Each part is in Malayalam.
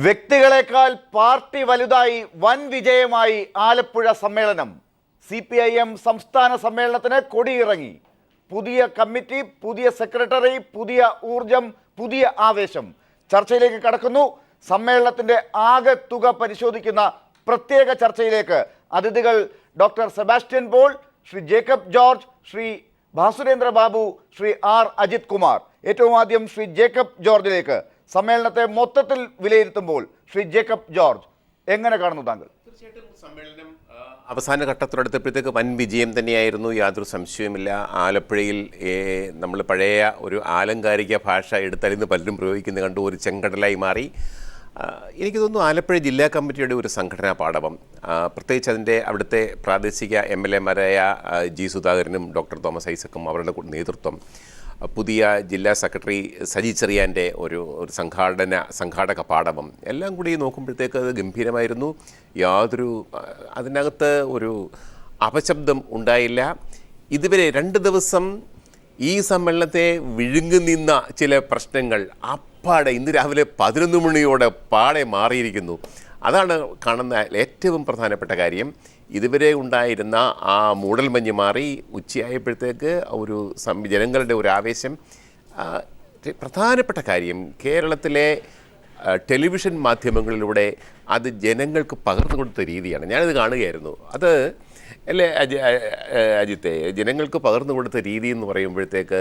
വ്യക്തികളെക്കാൾ പാർട്ടി വലുതായി വൻ വിജയമായി ആലപ്പുഴ സമ്മേളനം. CPIM സംസ്ഥാന സമ്മേളനത്തിന് കൊടിയിറങ്ങി. പുതിയ കമ്മിറ്റി, പുതിയ സെക്രട്ടറി, പുതിയ ഊർജം, പുതിയ ആവേശം. ചർച്ചയിലേക്ക് കടക്കുന്നു. സമ്മേളനത്തിന്റെ ആകെ തുക പരിശോധിക്കുന്ന പ്രത്യേക ചർച്ചയിലേക്ക് അതിഥികൾ ഡോക്ടർ സെബാസ്റ്റ്യൻ പോൾ, ശ്രീ ജേക്കബ് ജോർജ്, ശ്രീ ഭാസുരേന്ദ്ര ബാബു, ശ്രീ R. അജിത് കുമാർ. ഏറ്റവും ആദ്യം ശ്രീ ജേക്കബ് ജോർജിലേക്ക്. സമ്മേളനത്തെ മൊത്തത്തിൽ വിലയിരുത്തുമ്പോൾ ശ്രീ ജേക്കബ് ജോർജ് എങ്ങനെ കാണുന്നു താങ്കൾ? തീർച്ചയായിട്ടും സമ്മേളനം അവസാന ഘട്ടത്തോടടുത്തപ്പോഴത്തേക്ക് വൻ വിജയം തന്നെയായിരുന്നു, യാതൊരു സംശയവുമില്ല. ആലപ്പുഴയിൽ നമ്മൾ പഴയ ഒരു ആലങ്കാരിക ഭാഷ എടുത്തലിന്ന് പലരും പ്രയോഗിക്കുന്നത് കണ്ടു ഒരു ചെങ്കടലായി മാറി. എനിക്ക് തോന്നുന്നു ആലപ്പുഴ ജില്ലാ കമ്മിറ്റിയുടെ ഒരു സംഘടനാ പാടവം, പ്രത്യേകിച്ച് അതിൻ്റെ അവിടുത്തെ പ്രാദേശിക MLA മാരായ G. സുധാകരനും ഡോക്ടർ തോമസ് ഐസക്കും അവരുടെ നേതൃത്വം, പുതിയ ജില്ലാ സെക്രട്ടറി സജി ചെറിയാൻ്റെ ഒരു സംഘാടക പാടവം എല്ലാം കൂടി നോക്കുമ്പോഴത്തേക്ക് അത് ഗംഭീരമായിരുന്നു. യാതൊരു അതിനകത്ത് ഒരു അപശബ്ദം ഉണ്ടായില്ല. ഇതുവരെ 2 ദിവസം ഈ സമ്മേളനത്തെ വിഴുങ്ങി നിന്ന ചില പ്രശ്നങ്ങൾ അപ്പാടെ ഇന്ന് രാവിലെ 11 മണിയോടെ പാടെ മാറിയിരിക്കുന്നു. അതാണ് കാണുന്ന ഏറ്റവും പ്രധാനപ്പെട്ട കാര്യം. ഇതുവരെ ഉണ്ടായിരുന്ന ആ മൂടൽമഞ്ഞ് മാറി ഉച്ചയായപ്പോഴത്തേക്ക് ഒരു ജനങ്ങളുടെ ഒരു ആവേശം. പ്രധാനപ്പെട്ട കാര്യം കേരളത്തിലെ ടെലിവിഷൻ മാധ്യമങ്ങളിലൂടെ അത് ജനങ്ങൾക്ക് പകർന്നു കൊടുത്ത രീതിയാണ്. ഞാനത് കാണുകയായിരുന്നു. അത് അല്ലേ അജിത്തെ, ജനങ്ങൾക്ക് പകർന്നു കൊടുത്ത രീതി എന്ന് പറയുമ്പോഴത്തേക്ക്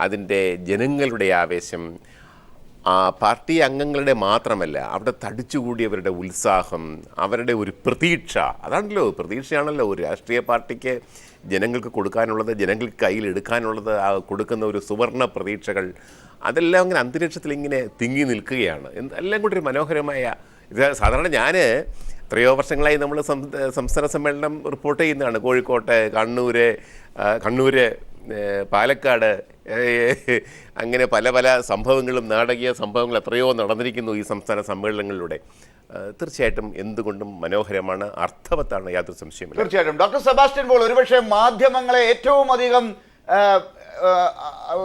അതിൻ്റെ ജനങ്ങളുടെ ആവേശം, പാർട്ടി അംഗങ്ങളുടെ മാത്രമല്ല, അവിടെ തടിച്ചുകൂടിയവരുടെ ഉത്സാഹം, അവരുടെ ഒരു പ്രതീക്ഷ. അതാണല്ലോ പ്രതീക്ഷയാണല്ലോ ഒരു രാഷ്ട്രീയ പാർട്ടിക്ക് ജനങ്ങൾക്ക് കൊടുക്കാനുള്ളത്, ജനങ്ങൾക്ക് കയ്യിലെടുക്കാനുള്ളത്. കൊടുക്കുന്ന ഒരു സുവർണ പ്രതീക്ഷകൾ അതെല്ലാം അങ്ങനെ അന്തരീക്ഷത്തിൽ ഇങ്ങനെ തിങ്ങി നിൽക്കുകയാണ്. എല്ലാം കൂടി ഒരു മനോഹരമായ സാധാരണ ഞാൻ എത്രയോ വർഷങ്ങളായി നമ്മൾ സംസ്ഥാന സമ്മേളനം റിപ്പോർട്ട് ചെയ്യുന്നതാണ്. കോഴിക്കോട്ട്, കണ്ണൂര്, പാലക്കാട്, അങ്ങനെ പല പല സംഭവങ്ങളും, നാടകീയ സംഭവങ്ങൾ എത്രയോ നടന്നിരിക്കുന്നു ഈ സംസ്ഥാന സമ്മേളനങ്ങളിലൂടെ. തീർച്ചയായിട്ടും എന്തുകൊണ്ടും മനോഹരമാണ്, അർത്ഥവത്താണ്, യാതൊരു സംശയമില്ല. തീർച്ചയായിട്ടും. ഡോക്ടർ സെബാസ്റ്റ്യൻ പോൾ, ഒരുപക്ഷെ മാധ്യമങ്ങളെ ഏറ്റവും അധികം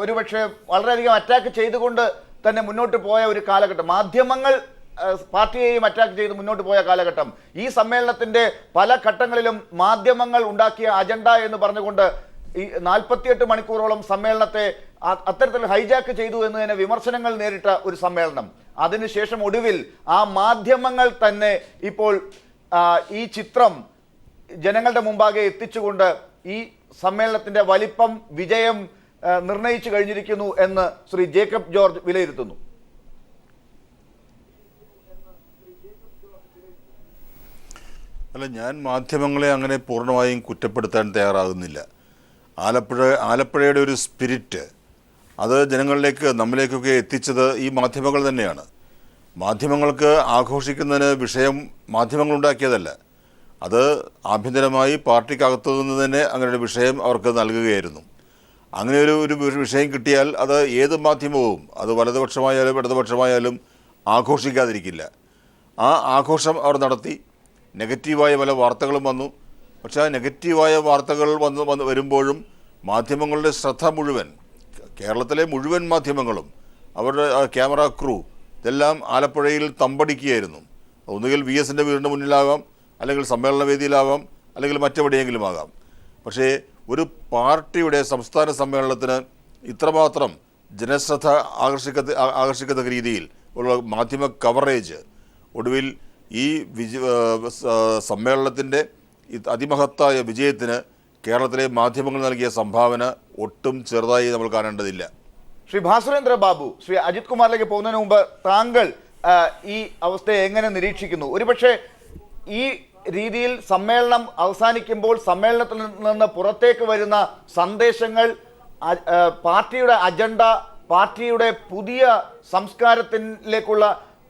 ഒരുപക്ഷെ വളരെയധികം അറ്റാക്ക് ചെയ്തുകൊണ്ട് തന്നെ മുന്നോട്ട് പോയ ഒരു കാലഘട്ടം, മാധ്യമങ്ങൾ പാർട്ടിയെയും അറ്റാക്ക് ചെയ്ത് മുന്നോട്ട് പോയ കാലഘട്ടം. ഈ സമ്മേളനത്തിന്റെ പല ഘട്ടങ്ങളിലും മാധ്യമങ്ങൾ ഉണ്ടാക്കിയ അജണ്ട എന്ന് പറഞ്ഞുകൊണ്ട് ഈ 48 മണിക്കൂറോളം സമ്മേളനത്തെ അത്തരത്തിൽ ഹൈജാക്ക് ചെയ്തു എന്ന് തന്നെ വിമർശനങ്ങൾ നേരിട്ട ഒരു സമ്മേളനം. അതിനുശേഷം ഒടുവിൽ ആ മാധ്യമങ്ങൾ തന്നെ ഇപ്പോൾ ഈ ചിത്രം ജനങ്ങളുടെ മുമ്പാകെ എത്തിച്ചുകൊണ്ട് ഈ സമ്മേളനത്തിന്റെ വലിപ്പം, വിജയം നിർണയിച്ചു കഴിഞ്ഞിരിക്കുന്നു എന്ന് ശ്രീ ജേക്കബ് ജോർജ് വിലയിരുത്തുന്നു. അല്ല, ഞാൻ മാധ്യമങ്ങളെ അങ്ങനെ പൂർണ്ണമായും കുറ്റപ്പെടുത്താൻ തയ്യാറാകുന്നില്ല. ആലപ്പുഴയുടെ ഒരു സ്പിരിറ്റ് അത് ജനങ്ങളിലേക്ക്, നമ്മിലേക്കൊക്കെ എത്തിച്ചത് ഈ മാധ്യമങ്ങൾ തന്നെയാണ്. മാധ്യമങ്ങൾക്ക് ആഘോഷിക്കുന്നതിന് വിഷയം മാധ്യമങ്ങൾ ഉണ്ടാക്കിയതല്ല, അത് ആഭ്യന്തരമായി പാർട്ടിക്കകത്തു നിന്ന് തന്നെ അങ്ങനെ ഒരു വിഷയം അവർക്ക് നൽകുകയായിരുന്നു. അങ്ങനെ ഒരു വിഷയം കിട്ടിയാൽ അത് ഏത് മാധ്യമവും, അത് വലതുപക്ഷമായാലും ഇടതുപക്ഷമായാലും ആഘോഷിക്കാതിരിക്കില്ല. ആ ആഘോഷം അവർ നടത്തി. നെഗറ്റീവായ പല വാർത്തകളും വന്നു. പക്ഷേ ആ നെഗറ്റീവായ വാർത്തകൾ വരുമ്പോഴും മാധ്യമങ്ങളുടെ ശ്രദ്ധ മുഴുവൻ, കേരളത്തിലെ മുഴുവൻ മാധ്യമങ്ങളും അവരുടെ ക്യാമറ ക്രൂ ഇതെല്ലാം ആലപ്പുഴയിൽ തമ്പടിക്കുകയായിരുന്നു. ഒന്നുകിൽ VSൻ്റെ വീടിൻ്റെ മുന്നിലാകാം, അല്ലെങ്കിൽ സമ്മേളന വേദിയിലാകാം, അല്ലെങ്കിൽ മറ്റെവിടെയെങ്കിലും ആകാം. പക്ഷേ ഒരു പാർട്ടിയുടെ സംസ്ഥാന സമ്മേളനത്തിന് ഇത്രമാത്രം ജനശ്രദ്ധ ആകർഷിക്കത്തക്ക രീതിയിൽ ഉള്ള മാധ്യമ കവറേജ് ഒടുവിൽ ഈ സമ്മേളനത്തിൻ്റെ അതിമഹത്തായ വിജയത്തിന് കേരളത്തിലെ മാധ്യമങ്ങൾ നൽകിയ സംഭാവന ഒട്ടും ചെറുതായി നമ്മൾ കാണേണ്ടതില്ല. ശ്രീ ഭാസുരേന്ദ്ര ബാബു, ശ്രീ അജിത് കുമാറിലേക്ക് പോകുന്നതിന് മുമ്പ് താങ്കൾ ഈ അവസ്ഥയെ എങ്ങനെ നിരീക്ഷിക്കുന്നു? ഒരുപക്ഷെ ഈ രീതിയിൽ സമ്മേളനം അവസാനിക്കുമ്പോൾ സമ്മേളനത്തിൽ നിന്ന് പുറത്തേക്ക് വരുന്ന സന്ദേശങ്ങൾ, പാർട്ടിയുടെ അജണ്ട, പാർട്ടിയുടെ പുതിയ സംസ്കാരത്തിലേക്കുള്ള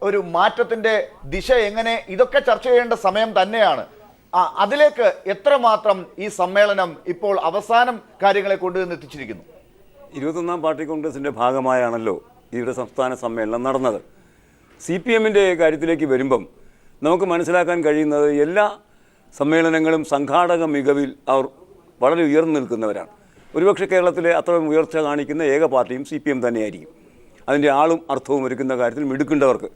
ഒരു മാറ്റത്തിന്റെ ദിശ എങ്ങനെ, ഇതൊക്കെ ചർച്ച ചെയ്യേണ്ട സമയം തന്നെയാണ്. അതിലേക്ക് എത്രമാത്രം ഈ സമ്മേളനം ഇപ്പോൾ അവസാനം കാര്യങ്ങളെ കൊണ്ടുവന്ന് എത്തിച്ചിരിക്കുന്നു? 21ാം പാർട്ടി കോൺഗ്രസിൻ്റെ ഭാഗമായാണല്ലോ ഇവിടെ സംസ്ഥാന സമ്മേളനം നടന്നത്. CPMൻ്റെ കാര്യത്തിലേക്ക് വരുമ്പം നമുക്ക് മനസ്സിലാക്കാൻ കഴിയുന്നത് എല്ലാ സമ്മേളനങ്ങളും സംഘാടക മികവിൽ അവർ വളരെ ഉയർന്നു നിൽക്കുന്നവരാണ്. ഒരുപക്ഷെ കേരളത്തിലെ അത്ര ഉയർച്ച കാണിക്കുന്ന ഏക പാർട്ടിയും CPM തന്നെയായിരിക്കും. അതിൻ്റെ ആളും അർത്ഥവും ഒരുക്കുന്ന കാര്യത്തിൽ മിടുക്കേണ്ടവർക്ക്.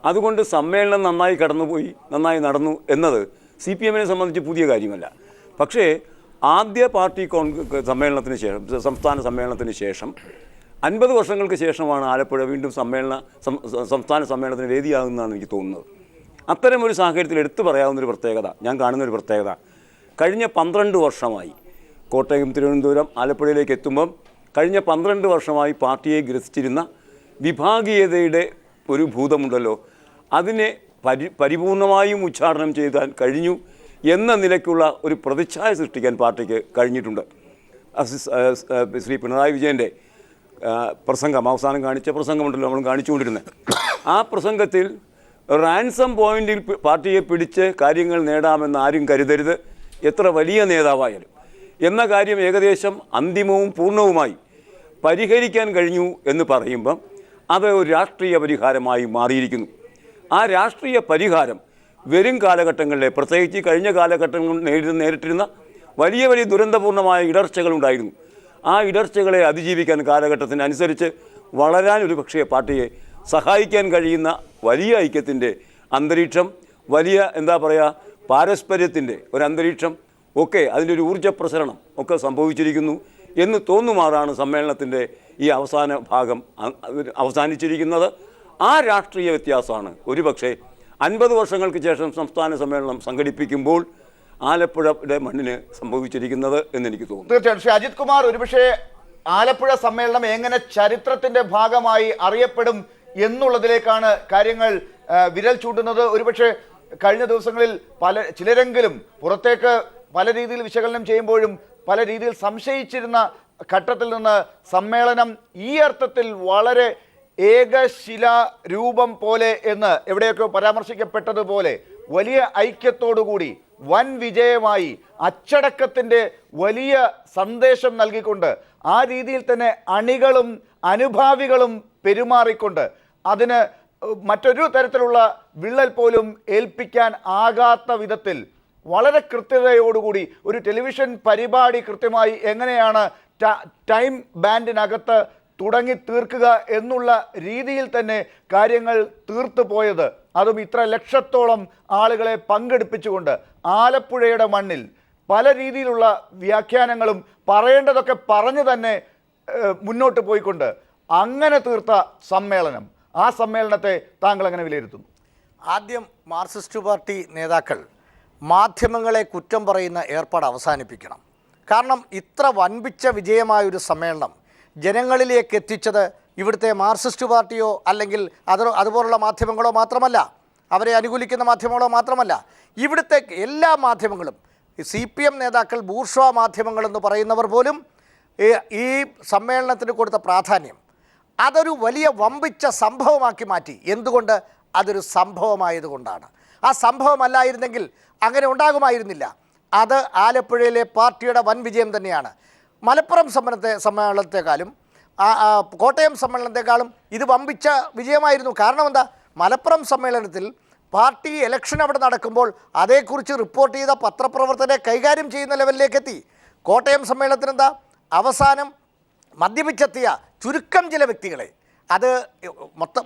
അതുകൊണ്ട് സമ്മേളനം നന്നായി കടന്നുപോയി, നന്നായി നടന്നു എന്നത് CPM-നെ സംബന്ധിച്ച് പുതിയ കാര്യമല്ല. പക്ഷേ ആദ്യ പാർട്ടി സമ്മേളനത്തിന് ശേഷം, സംസ്ഥാന സമ്മേളനത്തിന് ശേഷം 50 വർഷങ്ങൾക്ക് ശേഷമാണ് ആലപ്പുഴ വീണ്ടും സംസ്ഥാന സമ്മേളനത്തിന് വേദിയാകുന്നതാണ് എനിക്ക് തോന്നുന്നത്. അത്തരമൊരു സാഹചര്യത്തിൽ എടുത്തു പറയാവുന്നൊരു പ്രത്യേകത, ഞാൻ കാണുന്നൊരു പ്രത്യേകത, കഴിഞ്ഞ 12 വർഷമായി കോട്ടയം, തിരുവനന്തപുരം, ആലപ്പുഴയിലേക്ക് എത്തുമ്പം കഴിഞ്ഞ 12 വർഷമായി പാർട്ടിയെ ഗ്രസിച്ചിരുന്ന വിഭാഗീയതയുടെ ഒരു ഭൂതമുണ്ടല്ലോ, അതിനെ പരിപൂർണമായും ഉച്ചാടനം ചെയ്താൻ കഴിഞ്ഞു എന്ന നിലയ്ക്കുള്ള ഒരു പ്രതിച്ഛായ സൃഷ്ടിക്കാൻ പാർട്ടിക്ക് കഴിഞ്ഞിട്ടുണ്ട്. ശ്രീ പിണറായി വിജയൻ്റെ പ്രസംഗം, അവസാനം കാണിച്ച പ്രസംഗമുണ്ടല്ലോ, നമ്മൾ കാണിച്ചുകൊണ്ടിരുന്നത്, ആ പ്രസംഗത്തിൽ റാൻസം പോയിന്റിൽ പാർട്ടിയെ പിടിച്ച് കാര്യങ്ങൾ നേടാമെന്ന് ആരും കരുതരുത്, എത്ര വലിയ നേതാവായാലും എന്ന കാര്യം ഏകദേശം അന്തിമവും പൂർണ്ണവുമായി പരിഹരിക്കാൻ കഴിഞ്ഞു എന്ന് പറയുമ്പം അത് ഒരു രാഷ്ട്രീയ പരിഹാരമായി മാറിയിരിക്കുന്നു. ആ രാഷ്ട്രീയ പരിഹാരം വരും കാലഘട്ടങ്ങളിലെ, പ്രത്യേകിച്ച് കഴിഞ്ഞ കാലഘട്ടങ്ങളിൽ നേരിട്ടിരുന്ന വലിയ വലിയ ദുരന്തപൂർണമായ ഇടർച്ചകളുണ്ടായിരുന്നു. ആ ഇടർച്ചകളെ അതിജീവിക്കാൻ കാലഘട്ടത്തിനനുസരിച്ച് വളരാൻ ഒരു പക്ഷേ പാർട്ടിയെ സഹായിക്കാൻ കഴിയുന്ന വലിയ ഐക്യത്തിൻ്റെ അന്തരീക്ഷം, വലിയ എന്താ പറയുക, പാരസ്പര്യത്തിൻ്റെ ഒരു അന്തരീക്ഷം ഒക്കെ, അതിൻ്റെ ഒരു ഊർജ്ജ പ്രസരണം ഒക്കെ സംഭവിച്ചിരിക്കുന്നു എന്ന് തോന്നുമാറാണ് സമ്മേളനത്തിൻ്റെ ഈ അവസാന ഭാഗം അവസാനിച്ചിരിക്കുന്നത്. ആ രാഷ്ട്രീയ വ്യത്യാസമാണ് ഒരുപക്ഷെ 50 വർഷങ്ങൾക്ക് ശേഷം സംസ്ഥാന സമ്മേളനം സംഘടിപ്പിക്കുമ്പോൾ ആലപ്പുഴയുടെ മണ്ണിന് സംഭവിച്ചിരിക്കുന്നത് എന്നെനിക്ക് തോന്നുന്നു. തീർച്ചയായും ശ്രീ അജിത് കുമാർ, ഒരുപക്ഷെ ആലപ്പുഴ സമ്മേളനം എങ്ങനെ ചരിത്രത്തിന്റെ ഭാഗമായി അറിയപ്പെടും എന്നുള്ളതിലേക്കാണ് കാര്യങ്ങൾ വിരൽ ചൂണ്ടുന്നത്. ഒരുപക്ഷെ കഴിഞ്ഞ ദിവസങ്ങളിൽ ചിലരെങ്കിലും പുറത്തേക്ക് പല രീതിയിൽ വിശകലനം ചെയ്യുമ്പോഴും പല രീതിയിൽ സംശയിച്ചിരുന്ന ഘട്ടത്തിൽ നിന്ന് സമ്മേളനം ഈ അർത്ഥത്തിൽ വളരെ ഏകശിലാ രൂപം പോലെ എന്ന് എവിടെയൊക്കെ പരാമർശിക്കപ്പെട്ടതുപോലെ വലിയ ഐക്യത്തോടുകൂടി വൻ വിജയമായി അച്ചടക്കത്തിൻ്റെ വലിയ സന്ദേശം നൽകിക്കൊണ്ട് ആ രീതിയിൽ തന്നെ അണികളും അനുഭാവികളും പെരുമാറിക്കൊണ്ട് അതിന് മറ്റൊരു തരത്തിലുള്ള വിള്ളൽ പോലും ഏൽപ്പിക്കാൻ ആകാത്ത വിധത്തിൽ വളരെ കൃത്യതയോടുകൂടി ഒരു ടെലിവിഷൻ പരിപാടി കൃത്യമായി എങ്ങനെയാണ് ടൈം ബാൻഡിനകത്ത് തുടങ്ങി തീർക്കുക എന്നുള്ള രീതിയിൽ തന്നെ കാര്യങ്ങൾ തീർത്തു പോയത്, അതും ഇത്ര ലക്ഷത്തോളം ആളുകളെ പങ്കെടുപ്പിച്ചുകൊണ്ട് ആലപ്പുഴയുടെ മണ്ണിൽ പല രീതിയിലുള്ള വ്യാഖ്യാനങ്ങളും പറയേണ്ടതൊക്കെ പറഞ്ഞു തന്നെ മുന്നോട്ട് പോയിക്കൊണ്ട് അങ്ങനെ തീർത്ത സമ്മേളനം, ആ സമ്മേളനത്തെ താങ്കൾ എങ്ങനെ വിലയിരുത്തുന്നു? ആദ്യം മാർക്സിസ്റ്റ് പാർട്ടി നേതാക്കൾ മാധ്യമങ്ങളെ കുറ്റം പറയുന്ന ഏർപ്പാട് അവസാനിപ്പിക്കണം. കാരണം ഇത്ര വൻപിച്ച വിജയമായൊരു സമ്മേളനം ജനങ്ങളിലേക്ക് എത്തിച്ചത് ഇവിടുത്തെ മാർക്സിസ്റ്റ് പാർട്ടിയോ അല്ലെങ്കിൽ അതുപോലുള്ള മാധ്യമങ്ങളോ മാത്രമല്ല, അവരെ അനുകൂലിക്കുന്ന മാധ്യമങ്ങളോ മാത്രമല്ല, ഇവിടുത്തെ എല്ലാ മാധ്യമങ്ങളും, CPM നേതാക്കൾ, ബൂർഷ്വാ മാധ്യമങ്ങളെന്ന് പറയുന്നവർ പോലും ഈ സമ്മേളനത്തിന് കൊടുത്ത പ്രാധാന്യം അതൊരു വലിയ വമ്പിച്ച സംഭവമാക്കി മാറ്റി. എന്തുകൊണ്ട്? അതൊരു സംഭവമായതുകൊണ്ടാണ്. ആ സംഭവമല്ലായിരുന്നെങ്കിൽ അങ്ങനെ ഉണ്ടാകുമായിരുന്നില്ല. അത് ആലപ്പുഴയിലെ പാർട്ടിയുടെ വൻ വിജയം തന്നെയാണ്. മലപ്പുറം സമ്മേളനത്തെക്കാളും കോട്ടയം സമ്മേളനത്തെക്കാളും ഇത് വമ്പിച്ച വിജയമായിരുന്നു. കാരണം എന്താ? മലപ്പുറം സമ്മേളനത്തിൽ പാർട്ടി ഇലക്ഷൻ അവിടെ നടക്കുമ്പോൾ അതേക്കുറിച്ച് റിപ്പോർട്ട് ചെയ്ത പത്രപ്രവർത്തകരെ കൈകാര്യം ചെയ്യുന്ന ലെവലിലേക്ക് എത്തി. കോട്ടയം സമ്മേളനത്തിന് എന്താ? അവസാനം മദ്യപിച്ചെത്തിയ ചുരുക്കം ചില വ്യക്തികളെ, അത്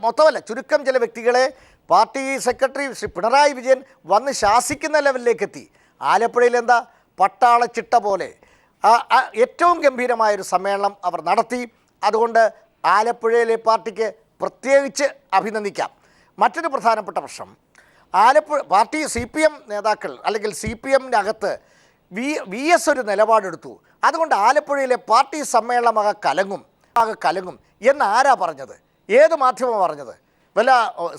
മൊത്തമല്ല, ചുരുക്കം ചില വ്യക്തികളെ പാർട്ടി സെക്രട്ടറി ശ്രീ പിണറായി വിജയൻ വന്ന് ശാസിക്കുന്ന ലെവലിലേക്ക് എത്തി. ആലപ്പുഴയിൽ എന്താ? പട്ടാളച്ചിട്ട പോലെ ഏറ്റവും ഗംഭീരമായൊരു സമ്മേളനം അവർ നടത്തി. അതുകൊണ്ട് ആലപ്പുഴയിലെ പാർട്ടിക്ക് പ്രത്യേകിച്ച് അഭിനന്ദിക്കാം. മറ്റൊരു പ്രധാനപ്പെട്ട പ്രശ്നം, ആലപ്പുഴ പാർട്ടി CPM നേതാക്കൾ അല്ലെങ്കിൽ CPM-നകത്ത് VS ഒരു നിലപാടെടുത്തു. അതുകൊണ്ട് ആലപ്പുഴയിലെ പാർട്ടി സമ്മേളനം ആകെ കലങ്ങും എന്ന് ആരാ പറഞ്ഞത്? ഏത് മാധ്യമം പറഞ്ഞത്? വല്ല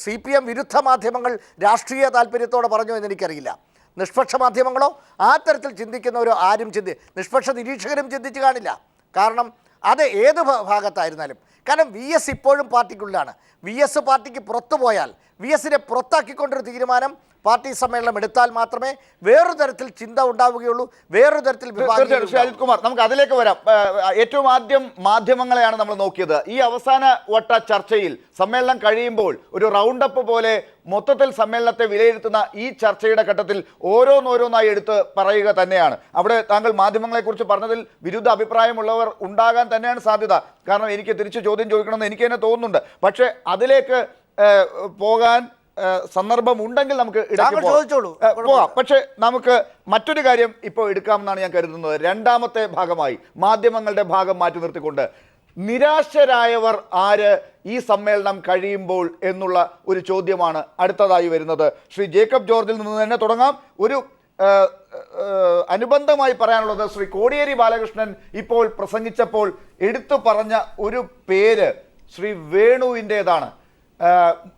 CPM വിരുദ്ധ മാധ്യമങ്ങൾ രാഷ്ട്രീയ താല്പര്യത്തോടെ പറഞ്ഞോ എന്നെനിക്കറിയില്ല. നിഷ്പക്ഷ മാധ്യമങ്ങളോ ആ തരത്തിൽ ചിന്തിക്കുന്നവരോ ആരും നിഷ്പക്ഷ നിരീക്ഷകരും ചിന്തിച്ച് കാണില്ല. കാരണം അത് ഏത് ഭാഗത്തായിരുന്നാലും, കാരണം VS ഇപ്പോഴും പാർട്ടിക്കുള്ളിലാണ്. VS പാർട്ടിക്ക് പുറത്തു പോയാൽ, VS-നെ പുറത്താക്കിക്കൊണ്ടൊരു തീരുമാനം പാർട്ടി സമ്മേളനം എടുത്താൽ മാത്രമേ വേറൊരു തരത്തിൽ ചിന്ത ഉണ്ടാവുകയുള്ളൂ, വേറൊരു തരത്തിൽ. അജിത് കുമാർ, നമുക്ക് അതിലേക്ക് വരാം. ഏറ്റവും ആദ്യം മാധ്യമങ്ങളെയാണ് നമ്മൾ നോക്കിയത്. ഈ അവസാന വട്ട ചർച്ചയിൽ സമ്മേളനം കഴിയുമ്പോൾ ഒരു റൗണ്ടപ്പ് പോലെ മൊത്തത്തിൽ സമ്മേളനത്തെ വിലയിരുത്തുന്ന ഈ ചർച്ചയുടെ ഘട്ടത്തിൽ ഓരോന്നോരോന്നായി എടുത്ത് പറയുക തന്നെയാണ്. അവിടെ താങ്കൾ മാധ്യമങ്ങളെക്കുറിച്ച് പറഞ്ഞതിൽ വിരുദ്ധ അഭിപ്രായമുള്ളവർ ഉണ്ടാകാൻ തന്നെയാണ് സാധ്യത. കാരണം എനിക്ക് തിരിച്ച് ചോദ്യം ചോദിക്കണമെന്ന് എനിക്ക് തന്നെ തോന്നുന്നുണ്ട്. പക്ഷേ അതിലേക്ക് പോകാൻ സന്ദർഭം ഉണ്ടെങ്കിൽ നമുക്ക് ഇടയ്ക്ക് താങ്കൾ പോകാം. ചോദിച്ചോളൂ. പോകാം. പക്ഷേ നമുക്ക് മറ്റൊരു കാര്യം ഇപ്പോൾ എടുക്കാമെന്നാണ് ഞാൻ കരുതുന്നത്. രണ്ടാമത്തെ ഭാഗമായി മാധ്യമങ്ങളുടെ ഭാഗം മാറ്റി നിർത്തിക്കൊണ്ട് നിരാശരായവർ ആര് ഈ സമ്മേളനം കഴിയുമ്പോൾ എന്നുള്ള ഒരു ചോദ്യമാണ് അടുത്തതായി വരുന്നത്. ശ്രീ ജേക്കബ് ജോർജിൽ നിന്ന് തന്നെ തുടങ്ങാം. ഒരു അനുബന്ധമായി പറയാനുള്ളത് ശ്രീ കോടിയേരി ബാലകൃഷ്ണൻ ഇപ്പോൾ പ്രസംഗിച്ചപ്പോൾ എടുത്തു പറഞ്ഞ ഒരു പേര് ശ്രീ വേണുവിൻ്റേതാണ്.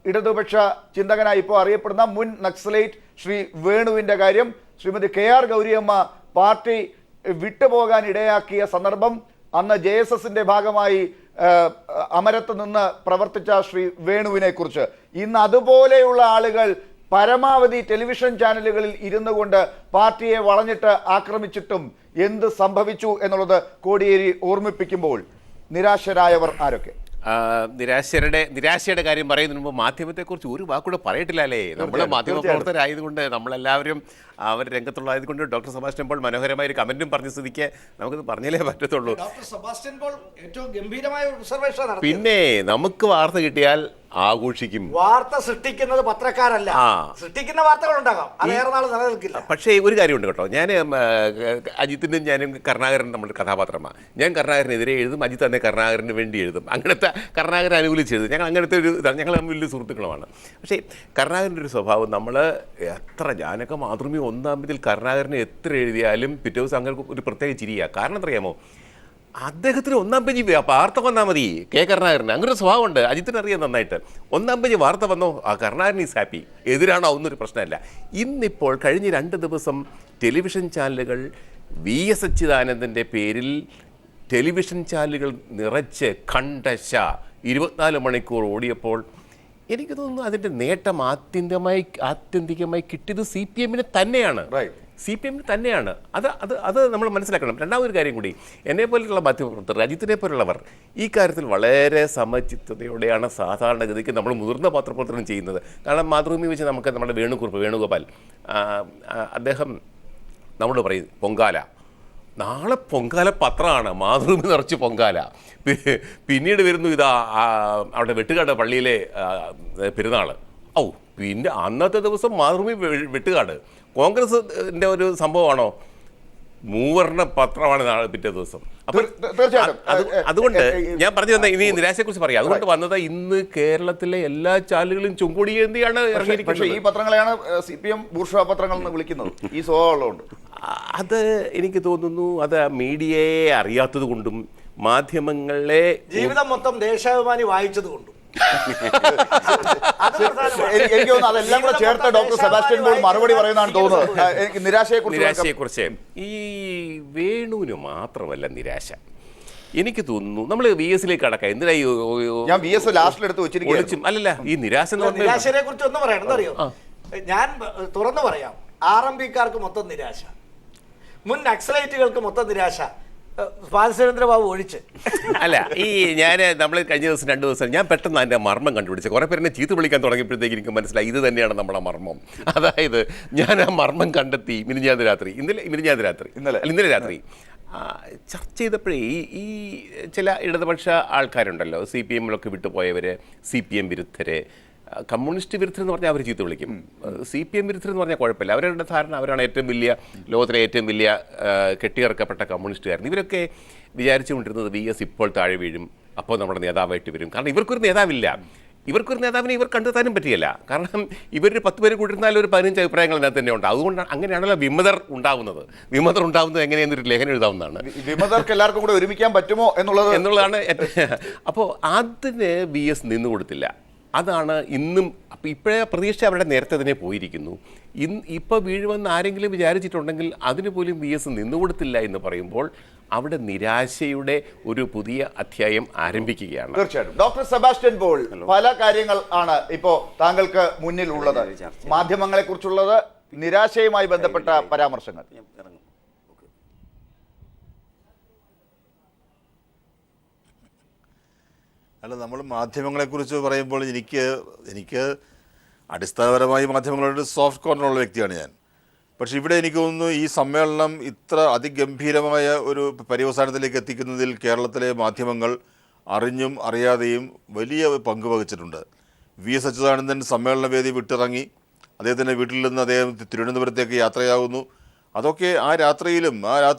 ഇടതുപക്ഷ ചിന്തകനായി ഇപ്പോൾ അറിയപ്പെടുന്ന മുൻ നക്സലൈറ്റ് ശ്രീ വേണുവിൻ്റെ കാര്യം. ശ്രീമതി KR ഗൗരിയമ്മ പാർട്ടി വിട്ടുപോകാൻ ഇടയാക്കിയ സന്ദർഭം, അന്ന് JSSന്റെ ഭാഗമായി അമരത്ത് നിന്ന് പ്രവർത്തിച്ച ശ്രീ വേണുവിനെ കുറിച്ച്. ഇന്ന് അതുപോലെയുള്ള ആളുകൾ പരമാവധി ടെലിവിഷൻ ചാനലുകളിൽ ഇരുന്നു കൊണ്ട് പാർട്ടിയെ വളഞ്ഞിട്ട് ആക്രമിച്ചിട്ടും എന്ത് സംഭവിച്ചു എന്നുള്ളത് കോടിയേരി ഓർമ്മിപ്പിക്കുമ്പോൾ നിരാശരായവർ ആരൊക്കെ? നിരാശയുടെ കാര്യം പറയുന്നതിന് മുമ്പ് മാധ്യമത്തെക്കുറിച്ച് ഒരു വാക്കൂടെ പറയട്ടില്ല അല്ലേ? നമ്മൾ മാധ്യമപ്രവർത്തകരായതുകൊണ്ട് നമ്മളെല്ലാവരും അവർ രംഗത്തുള്ളതായതുകൊണ്ട് ഡോക്ടർ സെബാസ്റ്റ്യൻ പോൾ മനോഹരമായ ഒരു കമന്റും പറഞ്ഞ സ്ഥിതിക്ക് നമുക്കത് പറഞ്ഞാലേ പറ്റത്തുള്ളൂ. ഏറ്റവും ഗംഭീരമായ ഒബ്സർവേഷൻ. പിന്നെ നമുക്ക് വാർത്ത കിട്ടിയാൽ ആഘോഷിക്കും. വാർത്ത സൃഷ്ടിക്കുന്നത് പത്രക്കാരല്ല, സൃഷ്ടിക്കുന്ന വാർത്തകൾ ഉണ്ടാകാം, അത് ഏറെ നാൾ നിലനിൽക്കില്ല. പക്ഷേ ഒരു കാര്യമുണ്ട് കേട്ടോ, ഞാൻ അജിത്തിനും ഞാനും കരുണാകരൻ നമ്മുടെ കഥാപാത്രമാണ്. ഞാൻ കരുണാകരനെതിരെ എഴുതും, അജിത്ത് തന്നെ കരുണാകരന് വേണ്ടി എഴുതും. അങ്ങനത്തെ കരുണാകരൻ അനുകൂലിച്ചെഴുതും. ഞങ്ങൾ അങ്ങനത്തെ ഒരു ഞങ്ങൾ തമ്മിൽ വലിയ സുഹൃത്തുക്കളുമാണ്. പക്ഷേ കരുണാകരൻ്റെ ഒരു സ്വഭാവം, നമ്മൾ എത്ര ഞാനൊക്കെ മാതൃഭൂമി ഒന്നാം തീയതിയിൽ കരുണാകരന് എത്ര എഴുതിയാലും പിറ്റേ ദിവസം അങ്ങനെ ഒരു പ്രത്യേക ചിരിയാണ്. കാരണം എന്തറിയാമോ, അദ്ദേഹത്തിന് ഒന്നാം പേജ് വാർത്ത വന്നാൽ മതി. കരുണാകരന് അങ്ങനെ ഒരു സ്വഭാവമുണ്ട്. അജിത്തിന് അറിയാം നന്നായിട്ട്. ഒന്നാം പേജ് വാർത്ത വന്നോ ആ കരുണാകരൻ ഈസ് ഹാപ്പി. എതിരാണോ ഒന്നൊരു പ്രശ്നമല്ല. ഇന്നിപ്പോൾ കഴിഞ്ഞ 2 ദിവസം ടെലിവിഷൻ ചാനലുകൾ VS അച്യുതാനന്ദൻ്റെ പേരിൽ ടെലിവിഷൻ ചാനലുകൾ നിറച്ച് കണ്ടശ 24 മണിക്കൂർ ഓടിയപ്പോൾ എനിക്ക് തോന്നുന്നു അതിൻ്റെ നേട്ടം ആത്യന്തികമായി കിട്ടിയത് CPM-ന് തന്നെയാണ്. CPM തന്നെയാണ്. അത് നമ്മൾ മനസ്സിലാക്കണം. രണ്ടാമതൊരു കാര്യം കൂടി, എന്നെപ്പോലുള്ള മാധ്യമപ്രവർത്തകർ, അജിത്തിനെ പോലുള്ളവർ ഈ കാര്യത്തിൽ വളരെ സമചിത്തതയോടെയാണ് സാധാരണഗതിക്ക് നമ്മൾ മുതിർന്ന പത്രപ്രവർത്തനം ചെയ്യുന്നത്. കാരണം മാതൃഭൂമി വെച്ച് നമുക്ക് നമ്മുടെ വേണുഗോപാൽ അദ്ദേഹം നമ്മളോട് പറയും പൊങ്കാല, നാളെ പൊങ്കാല പത്രമാണ്, മാതൃഭൂമി നിറച്ച് പൊങ്കാല. പിന്നീട് വരുന്നു ഇതാ അവിടെ വെട്ടുകാട് പള്ളിയിലെ പെരുന്നാൾ. പിന്നെ അന്നത്തെ ദിവസം മാതൃഭൂമി വെട്ടുകാട്. കോൺഗ്രസിൻ്റെ ഒരു സംഭവമാണോ? മൂവർണ്ണ പത്രമാണ് നാളെ പിറ്റേ ദിവസം. അപ്പോൾ അതുകൊണ്ട് ഞാൻ പറഞ്ഞു തന്നെ ഇനി നിരാശയെക്കുറിച്ച് പറയാം. അതുകൊണ്ട് വന്നത് ഇന്ന് കേരളത്തിലെ എല്ലാ ചാനലുകളും ചുങ്കൊടിയേന്തിയാണ് ഇറങ്ങിയിരിക്കുന്നത്. പക്ഷേ ഈ പത്രങ്ങളെയാണ് CPM ബൂർഷ്വാ പത്രങ്ങൾ എന്ന് വിളിക്കുന്നത്. ഈ സ്വഭാവമുള്ളതുകൊണ്ട് അത് എനിക്ക് തോന്നുന്നു അത് മീഡിയയെ അറിയാത്തത് കൊണ്ടും മാധ്യമങ്ങളെ ജീവിതം മൊത്തം ദേശാഭിമാനി വായിച്ചത് കൊണ്ടും എനിക്ക് തോന്നുന്നു അതെല്ലാം കൂടെ ചേർത്ത് ഡോക്ടർ സെബാസ്റ്റ്യൻ പോൾ മറുപടി പറയുന്നതാണ് തോന്നുന്നത്. എനിക്ക് നിരാശയെക്കുറിച്ച് ഈ വേണുവിന് മാത്രമല്ല നിരാശ. എനിക്ക് തോന്നുന്നു നമ്മൾ VS-ലേക്ക് കടക്കാം. എന്തിനാ ഞാൻ VS ലാസ്റ്റിലെടുത്ത് വെച്ചിരിക്കും. അല്ലല്ല, ഈ നിരാശ നിരാശയെ കുറിച്ച് ഒന്ന് പറയണം. എന്തറിയോ, ഞാൻ തുറന്നു പറയാം, RMP-ക്കാർക്ക് മൊത്തം നിരാശ, മുൻ നക്സലൈറ്റുകൾക്ക് മൊത്തം നിരാശ, ബാലചന്ദ്രബാബു ഒഴിച്ച്. അല്ല, നമ്മൾ കഴിഞ്ഞ ദിവസം 2 ദിവസം ഞാൻ പെട്ടെന്ന് അതിൻ്റെ മർമ്മം കണ്ടുപിടിച്ചു. കുറേ പേരെന്നെ ചീത്ത വിളിക്കാൻ തുടങ്ങിയപ്പോഴത്തേക്ക് എനിക്ക് മനസ്സിലായി ഇത് തന്നെയാണ് നമ്മുടെ മർമ്മം. അതായത് ഞാൻ ആ മർമ്മം കണ്ടെത്തി ഇന്നലെ രാത്രി ചർച്ച ചെയ്തപ്പോഴേ ഈ ചില ഇടതുപക്ഷ ആൾക്കാരുണ്ടല്ലോ, CPM-ലൊക്കെ വിട്ടുപോയവർ, CPM വിരുദ്ധര്, കമ്മ്യൂണിസ്റ്റ് വിരുദ്ധരെന്ന് പറഞ്ഞാൽ അവർ ചീത്ത വിളിക്കും. CPM വിരുദ്ധരെന്ന് പറഞ്ഞാൽ കുഴപ്പമില്ല. അവരുടെ ധാരണ അവരാണ് ഏറ്റവും വലിയ ലോകത്തിലെ ഏറ്റവും വലിയ കെട്ടിയിറക്കപ്പെട്ട കമ്മ്യൂണിസ്റ്റുകാരൻ. ഇവരൊക്കെ വിചാരിച്ചുകൊണ്ടിരുന്നത് VS ഇപ്പോൾ താഴെ വീഴും, അപ്പോൾ നമ്മുടെ നേതാവായിട്ട് വരും. കാരണം ഇവർക്കൊരു നേതാവില്ല. ഇവർക്കൊരു നേതാവിനെ ഇവർ കണ്ടെത്താനും പറ്റിയല്ല. കാരണം ഇവരൊരു 10 പേര് കൂട്ടിരുന്നാലും ഒരു 15 അഭിപ്രായങ്ങൾ അതിനകത്ത് തന്നെ ഉണ്ട്. അതുകൊണ്ടാണ് അങ്ങനെയാണല്ലോ വിമതർ ഉണ്ടാവുന്നത് എങ്ങനെയെന്നൊരു ലേഖനം എഴുതാവുന്നതാണ്. വിമതർക്ക് എല്ലാവർക്കും കൂടെ ഒരുമിക്കാൻ പറ്റുമോ എന്നുള്ളതാണ്. അപ്പോൾ അതിന് VS നിന്നു കൊടുത്തില്ല. അതാണ് ഇന്നും. അപ്പോൾ ഇപ്പോഴേ പ്രതീക്ഷ അവരുടെ നേരത്തെ തന്നെ പോയിരിക്കുന്നു. ഇപ്പോൾ വീഴുമെന്ന് ആരെങ്കിലും വിചാരിച്ചിട്ടുണ്ടെങ്കിൽ അതിന് പോലും VS നിന്നുകൊടുത്തില്ല എന്ന് പറയുമ്പോൾ അവിടെ നിരാശയുടെ ഒരു പുതിയ അധ്യായം ആരംഭിക്കുകയാണ്. തീർച്ചയായിട്ടും. ഡോക്ടർ സെബാസ്റ്റ്യൻ പോൾ, പല കാര്യങ്ങൾ ആണ് ഇപ്പോൾ താങ്കൾക്ക് മുന്നിൽ ഉള്ളത്. മാധ്യമങ്ങളെ കുറിച്ചുള്ളത്, നിരാശയുമായി ബന്ധപ്പെട്ട പരാമർശങ്ങൾ. അല്ല, നമ്മൾ മാധ്യമങ്ങളെക്കുറിച്ച് പറയുമ്പോൾ എനിക്ക് അടിസ്ഥാനപരമായി മാധ്യമങ്ങളുടെ സോഫ്റ്റ് കോർണറുള്ള വ്യക്തിയാണ് ഞാൻ. പക്ഷേ ഇവിടെ എനിക്ക് തോന്നുന്നു ഈ സമ്മേളനം ഇത്ര അതിഗംഭീരമായ ഒരു പര്യവസാനത്തിലേക്ക് എത്തിക്കുന്നതിൽ കേരളത്തിലെ മാധ്യമങ്ങൾ അറിഞ്ഞും അറിയാതെയും വലിയ പങ്ക് വഹിച്ചിട്ടുണ്ട്. VS അച്യുതാനന്ദൻ സമ്മേളന വേദി വിട്ടിറങ്ങി, അദ്ദേഹത്തിൻ്റെ വീട്ടിൽ നിന്ന് അദ്ദേഹം തിരുവനന്തപുരത്തേക്ക് യാത്രയാകുന്നു. അതൊക്കെ ആ രാത്രി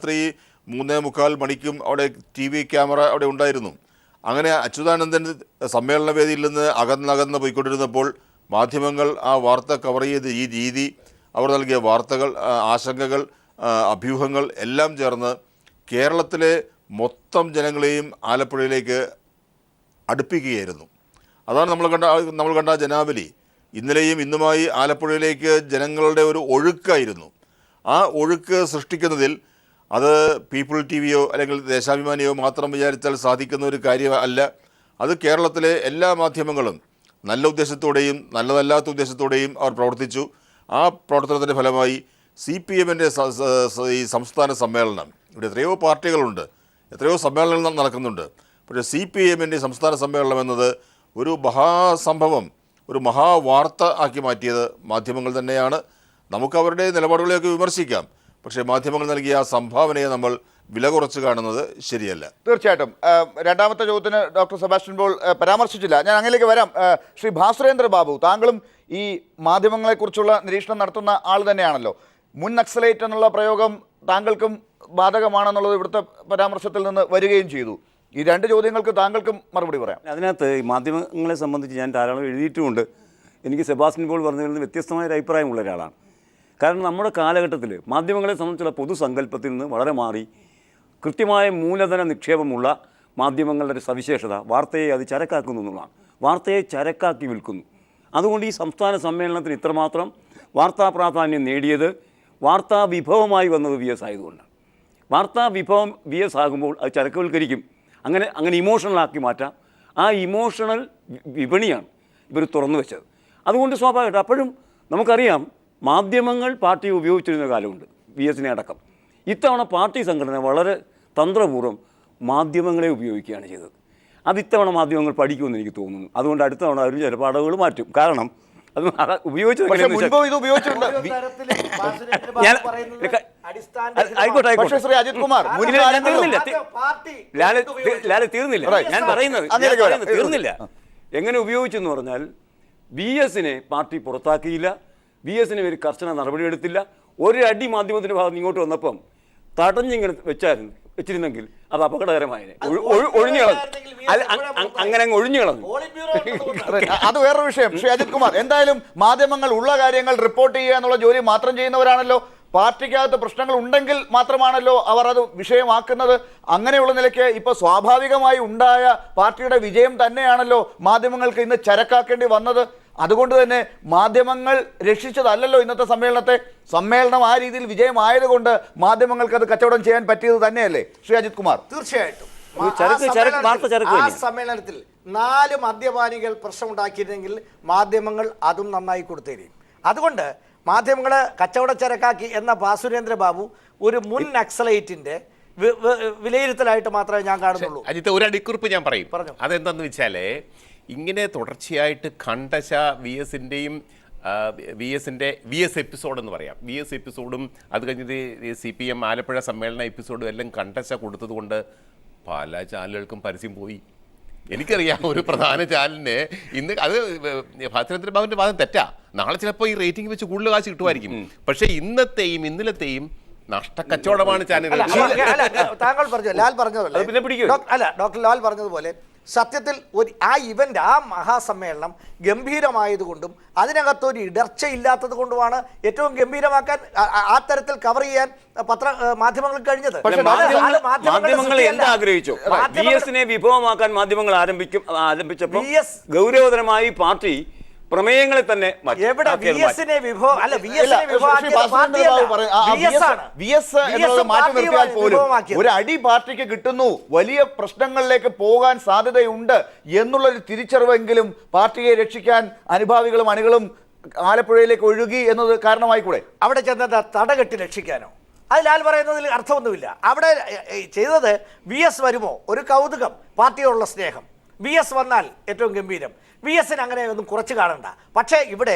3:45 മണിക്കും അവിടെ TV ക്യാമറ അവിടെ ഉണ്ടായിരുന്നു. അങ്ങനെ അച്യുതാനന്ദൻ സമ്മേളന വേദിയിൽ നിന്ന് അകന്നകന്ന് പോയിക്കൊണ്ടിരുന്നപ്പോൾ മാധ്യമങ്ങൾ ആ വാർത്ത കവർ ചെയ്ത ഈ രീതി, അവർ നൽകിയ വാർത്തകൾ, ആശങ്കകൾ, അഭ്യൂഹങ്ങൾ എല്ലാം ചേർന്ന് കേരളത്തിലെ മൊത്തം ജനങ്ങളെയും ആലപ്പുഴയിലേക്ക് അടുപ്പിക്കുകയായിരുന്നു. അതാണ് നമ്മൾ കണ്ട ജനാവലി. ഇന്നലെയും ഇന്നുമായി ആലപ്പുഴയിലേക്ക് ജനങ്ങളുടെ ഒരു ഒഴുക്കായിരുന്നു. ആ ഒഴുക്ക് സൃഷ്ടിക്കുന്നതിൽ അത് പീപ്പിൾ TVയോ അല്ലെങ്കിൽ ദേശാഭിമാനിയോ മാത്രം വിചാരിച്ചാൽ സാധിക്കുന്ന ഒരു കാര്യമല്ല. അത് കേരളത്തിലെ എല്ലാ മാധ്യമങ്ങളും നല്ല ഉദ്ദേശത്തോടെയും നല്ലതല്ലാത്ത ഉദ്ദേശത്തോടെയും അവർ പ്രവർത്തിച്ചു. ആ പ്രവർത്തനത്തിൻ്റെ ഫലമായി CPMൻ്റെ ഈ സംസ്ഥാന സമ്മേളനം, ഇവിടെ എത്രയോ പാർട്ടികളുണ്ട്, എത്രയോ സമ്മേളനങ്ങൾ നടക്കുന്നുണ്ട്. പക്ഷേ CPMൻ്റെ സംസ്ഥാന സമ്മേളനം എന്നത് ഒരു മഹാസംഭവം, ഒരു മഹാവാർത്ത ആക്കി മാറ്റിയത് മാധ്യമങ്ങൾ തന്നെയാണ്. നമുക്ക് അവരുടെ നിലപാടുകളെയൊക്കെ വിമർശിക്കാം, പക്ഷേ മാധ്യമങ്ങൾ നൽകിയ ആ സംഭാവനയെ നമ്മൾ വില കുറച്ച് കാണുന്നത് ശരിയല്ല. തീർച്ചയായിട്ടും. രണ്ടാമത്തെ ചോദ്യത്തിന് ഡോക്ടർ സെബാസ്റ്റ്യൻ പോൾ പരാമർശിച്ചില്ല. ഞാൻ അങ്ങനെയൊക്കെ വരാം. ശ്രീ ഭാസുരേന്ദ്ര ബാബു, താങ്കളും ഈ മാധ്യമങ്ങളെക്കുറിച്ചുള്ള നിരീക്ഷണം നടത്തുന്ന ആൾ തന്നെയാണല്ലോ. മുൻ നക്സലൈറ്റ് എന്നുള്ള പ്രയോഗം താങ്കൾക്കും ബാധകമാണെന്നുള്ളത് ഇവിടുത്തെ പരാമർശത്തിൽ നിന്ന് വരികയും ചെയ്തു. ഈ രണ്ട് ചോദ്യങ്ങൾക്ക് താങ്കൾക്കും മറുപടി പറയാം. അതിനകത്ത് ഈ മാധ്യമങ്ങളെ സംബന്ധിച്ച് ഞാൻ ധാരാളം എഴുതിയിട്ടുമുണ്ട്. എനിക്ക് സെബാസ്റ്റ്യൻ പോൾ പറഞ്ഞതിൽ നിന്ന് വ്യത്യസ്തമായൊരു അഭിപ്രായമുള്ള ഒരാളാണ്. കാരണം നമ്മുടെ കാലഘട്ടത്തിൽ മാധ്യമങ്ങളെ സംബന്ധിച്ചുള്ള പൊതുസങ്കല്പത്തിൽ നിന്ന് വളരെ മാറി കൃത്യമായ മൂലധന നിക്ഷേപമുള്ള മാധ്യമങ്ങളുടെ ഒരു സവിശേഷത വാർത്തയെ അത് ചരക്കാക്കുന്നു എന്നുള്ളതാണ്. വാർത്തയെ ചരക്കാക്കി വിൽക്കുന്നു. അതുകൊണ്ട് ഈ സംസ്ഥാന സമ്മേളനത്തിന് ഇത്രമാത്രം വാർത്താ പ്രാധാന്യം നേടിയത് വാർത്താ വിഭവമായി വന്നത് VS ആയതുകൊണ്ടാണ്. വാർത്താ വിഭവം VS ആകുമ്പോൾ അത് ചരക്കുവൽക്കരിക്കും. അങ്ങനെ ഇമോഷണലാക്കി മാറ്റാം. ആ ഇമോഷണൽ വിപണിയാണ് ഇവർ തുറന്നു വെച്ചത്. അതുകൊണ്ട് സ്വാഭാവികമായിട്ട് അപ്പോഴും നമുക്കറിയാം മാധ്യമങ്ങൾ പാർട്ടി ഉപയോഗിച്ചിരുന്ന കാലമുണ്ട്, VSനെ അടക്കം. ഇത്തവണ പാർട്ടി സംഘടന വളരെ തന്ത്രപൂർവ്വം മാധ്യമങ്ങളെ ഉപയോഗിക്കുകയാണ് ചെയ്തത്. അത് ഇത്തവണ മാധ്യമങ്ങൾ പഠിക്കുമെന്ന് എനിക്ക് തോന്നുന്നു. അതുകൊണ്ട് അടുത്ത തവണ അവർ ചില പാഠങ്ങൾ മാറ്റും. കാരണം അത് ഉപയോഗിച്ചത് ഞാൻ പറയുന്നത് തീർന്നില്ല. എങ്ങനെ ഉപയോഗിച്ചെന്ന് പറഞ്ഞാൽ VSനെ പാർട്ടി പുറത്താക്കിയില്ല, VSനെ ഒരു കർശന നടപടിയെടുത്തില്ല. ഒരു അടി മാധ്യമത്തിൻ്റെ ഭാഗത്ത് ഇങ്ങോട്ട് വന്നപ്പം തടഞ്ഞിങ്ങനെ വെച്ചിരുന്നെങ്കിൽ അത് അപകടകരമായതിനെ ഒഴിഞ്ഞു കളഞ്ഞു. അങ്ങനെ അങ്ങ് ഒഴിഞ്ഞു കളഞ്ഞു. അത് വേറൊരു വിഷയം. ശ്രീ അജിത് കുമാർ, എന്തായാലും മാധ്യമങ്ങൾ ഉള്ള കാര്യങ്ങൾ റിപ്പോർട്ട് ചെയ്യുക എന്നുള്ള ജോലി മാത്രം ചെയ്യുന്നവരാണല്ലോ. പാർട്ടിക്കകത്ത് പ്രശ്നങ്ങൾ ഉണ്ടെങ്കിൽ മാത്രമാണല്ലോ അവർ അത് വിഷയമാക്കുന്നത്. അങ്ങനെയുള്ള നിലയ്ക്ക് ഇപ്പോൾ സ്വാഭാവികമായി ഉണ്ടായ പാർട്ടിയുടെ വിജയം തന്നെയാണല്ലോ മാധ്യമങ്ങൾക്ക് ഇന്ന് ചരക്കാക്കേണ്ടി വന്നത്. അതുകൊണ്ട് തന്നെ മാധ്യമങ്ങൾ രക്ഷിച്ചതല്ലല്ലോ ഇന്നത്തെ സമ്മേളനം ആ രീതിയിൽ വിജയമായതുകൊണ്ട് മാധ്യമങ്ങൾക്ക് അത് കച്ചവടം ചെയ്യാൻ പറ്റിയത് തന്നെയല്ലേ ശ്രീ അജിത് കുമാർ? തീർച്ചയായിട്ടും. ആ സമ്മേളനത്തിൽ 4 മദ്യപാനികൾ പ്രശ്നമുണ്ടാക്കിയിരുന്നെങ്കിൽ മാധ്യമങ്ങൾ അതും നന്നായി കൊടുത്തേരും. അതുകൊണ്ട് മാധ്യമങ്ങളെ കച്ചവടച്ചരക്കാക്കി എന്ന ഭാസുരേന്ദ്ര ബാബു ഒരു മുൻ നക്സലൈറ്റിന്റെ വിലയിരുത്തലായിട്ട് മാത്രമേ ഞാൻ കാണുന്നുള്ളൂ. അജിത്ത്, ഒരു അടിക്കുറിപ്പ് ഞാൻ പറയും. അതെന്താന്ന് വെച്ചാല് ഇങ്ങനെ തുടർച്ചയായിട്ട് ഖണ്ഡശ VSൻ്റെയും VS എപ്പിസോഡ് എന്ന് പറയാം, VS എപ്പിസോഡും അത് കഴിഞ്ഞത് CPM ആലപ്പുഴ സമ്മേളന എപ്പിസോഡും എല്ലാം ഖണ്ഡശ കൊടുത്തത് കൊണ്ട് പല ചാനലുകൾക്കും പരസ്യം പോയി. എനിക്കറിയാം ഒരു പ്രധാന ചാനലിന് ഇന്ന് അത് ഭാസ്കരേന്ദ്ര ബാബുവിൻ്റെ വാദം തെറ്റാ. നാളെ ചിലപ്പോൾ ഈ റേറ്റിംഗ് വെച്ച് കൂടുതൽ കാശ് കിട്ടുമായിരിക്കും. പക്ഷേ ഇന്നത്തെയും ഇന്നലത്തെയും നഷ്ടക്കച്ചവടമാണ് ചാനലുകൾ. താങ്കൾ പറഞ്ഞു, ലാൽ പറഞ്ഞതുപോലെ, ഡോക്ടർ ലാൽ പറഞ്ഞതുപോലെ സത്യത്തിൽ ആ ഇവന്റ്, ആ മഹാസമ്മേളനം ഗംഭീരമായതുകൊണ്ടും അതിനകത്തൊരു ഇടർച്ചയില്ലാത്തത് കൊണ്ടുമാണ് ഏറ്റവും ഗംഭീരമാക്കാൻ ആ തരത്തിൽ കവർ ചെയ്യാൻ മാധ്യമങ്ങൾക്ക് കഴിഞ്ഞത്. മാധ്യമങ്ങൾ എന്താഗ്രഹിച്ചു? VSനെ വിഭവമാക്കാൻ മാധ്യമങ്ങൾ ആരംഭിച്ചപ്പോൾ ഗൗരവതരമായി പാർട്ടി പ്രമേയങ്ങളെ തന്നെ ഒരു അടി പാർട്ടിക്ക് കിട്ടുന്നു, വലിയ പ്രശ്നങ്ങളിലേക്ക് പോകാൻ സാധ്യതയുണ്ട് എന്നുള്ളൊരു തിരിച്ചറിവെങ്കിലും പാർട്ടിയെ രക്ഷിക്കാൻ അനുഭാവികളും അണികളും ആലപ്പുഴയിലേക്ക് ഒഴുകി എന്നത് കാരണമായി കൂടെ. അവിടെ ചെന്നത് തടകെട്ടി രക്ഷിക്കാനോ? അത് ലാൽ പറയുന്നതിൽ അർത്ഥമൊന്നുമില്ല. അവിടെ ചെയ്തത് VS വരുമോ ഒരു കൗതുകം, പാർട്ടിയോടുള്ള സ്നേഹം. VS വന്നാൽ ഏറ്റവും ഗംഭീരം. VSനെ അങ്ങനെ ഒന്നും കുറച്ച് കാണണ്ട. പക്ഷേ ഇവിടെ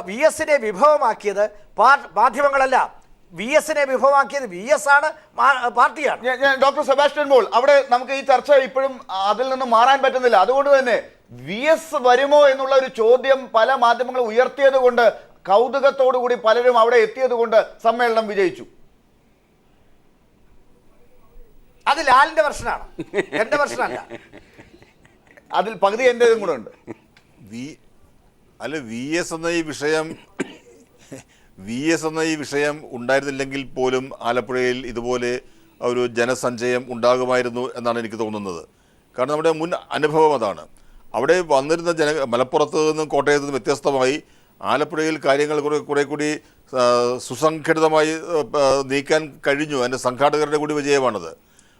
VSനെ വിഭവമാക്കിയത് മാധ്യമങ്ങളല്ല, VSനെ വിഭവമാക്കിയത് VS ആണ്, പാർട്ടിയാണ്. ഡോക്ടർ സെബാസ്റ്റ്യൻ പോൾ, അവിടെ നമുക്ക് ഈ ചർച്ച ഇപ്പോഴും അതിൽ നിന്ന് മാറാൻ പറ്റുന്നില്ല. അതുകൊണ്ട് തന്നെ VS വരുമോ എന്നുള്ള ഒരു ചോദ്യം പല മാധ്യമങ്ങളും ഉയർത്തിയത് കൊണ്ട് കൗതുകത്തോടു കൂടി പലരും അവിടെ എത്തിയത് കൊണ്ട് സമ്മേളനം വിജയിച്ചു. അത് ലാലിന്റെ വെർഷനാണ്, എന്റെ വെർഷനല്ല. അതിൽ പകുതി എൻ്റെതും കൂടെ ഉണ്ട്. VS എന്ന ഈ വിഷയം ഉണ്ടായിരുന്നില്ലെങ്കിൽ പോലും ആലപ്പുഴയിൽ ഇതുപോലെ ഒരു ജനസഞ്ചയം ഉണ്ടാകുമായിരുന്നു എന്നാണ് എനിക്ക് തോന്നുന്നത്. കാരണം നമ്മുടെ മുൻ അനുഭവം അതാണ്. അവിടെ വന്നിരുന്ന മലപ്പുറത്ത് നിന്നും കോട്ടയത്ത് നിന്നും വ്യത്യസ്തമായി ആലപ്പുഴയിൽ കാര്യങ്ങൾ കുറെ കൂടി സുസംഘടിതമായി നീക്കാൻ കഴിഞ്ഞു. അതിൻ്റെ സംഘാടകരുടെ കൂടി വിജയമാണത്.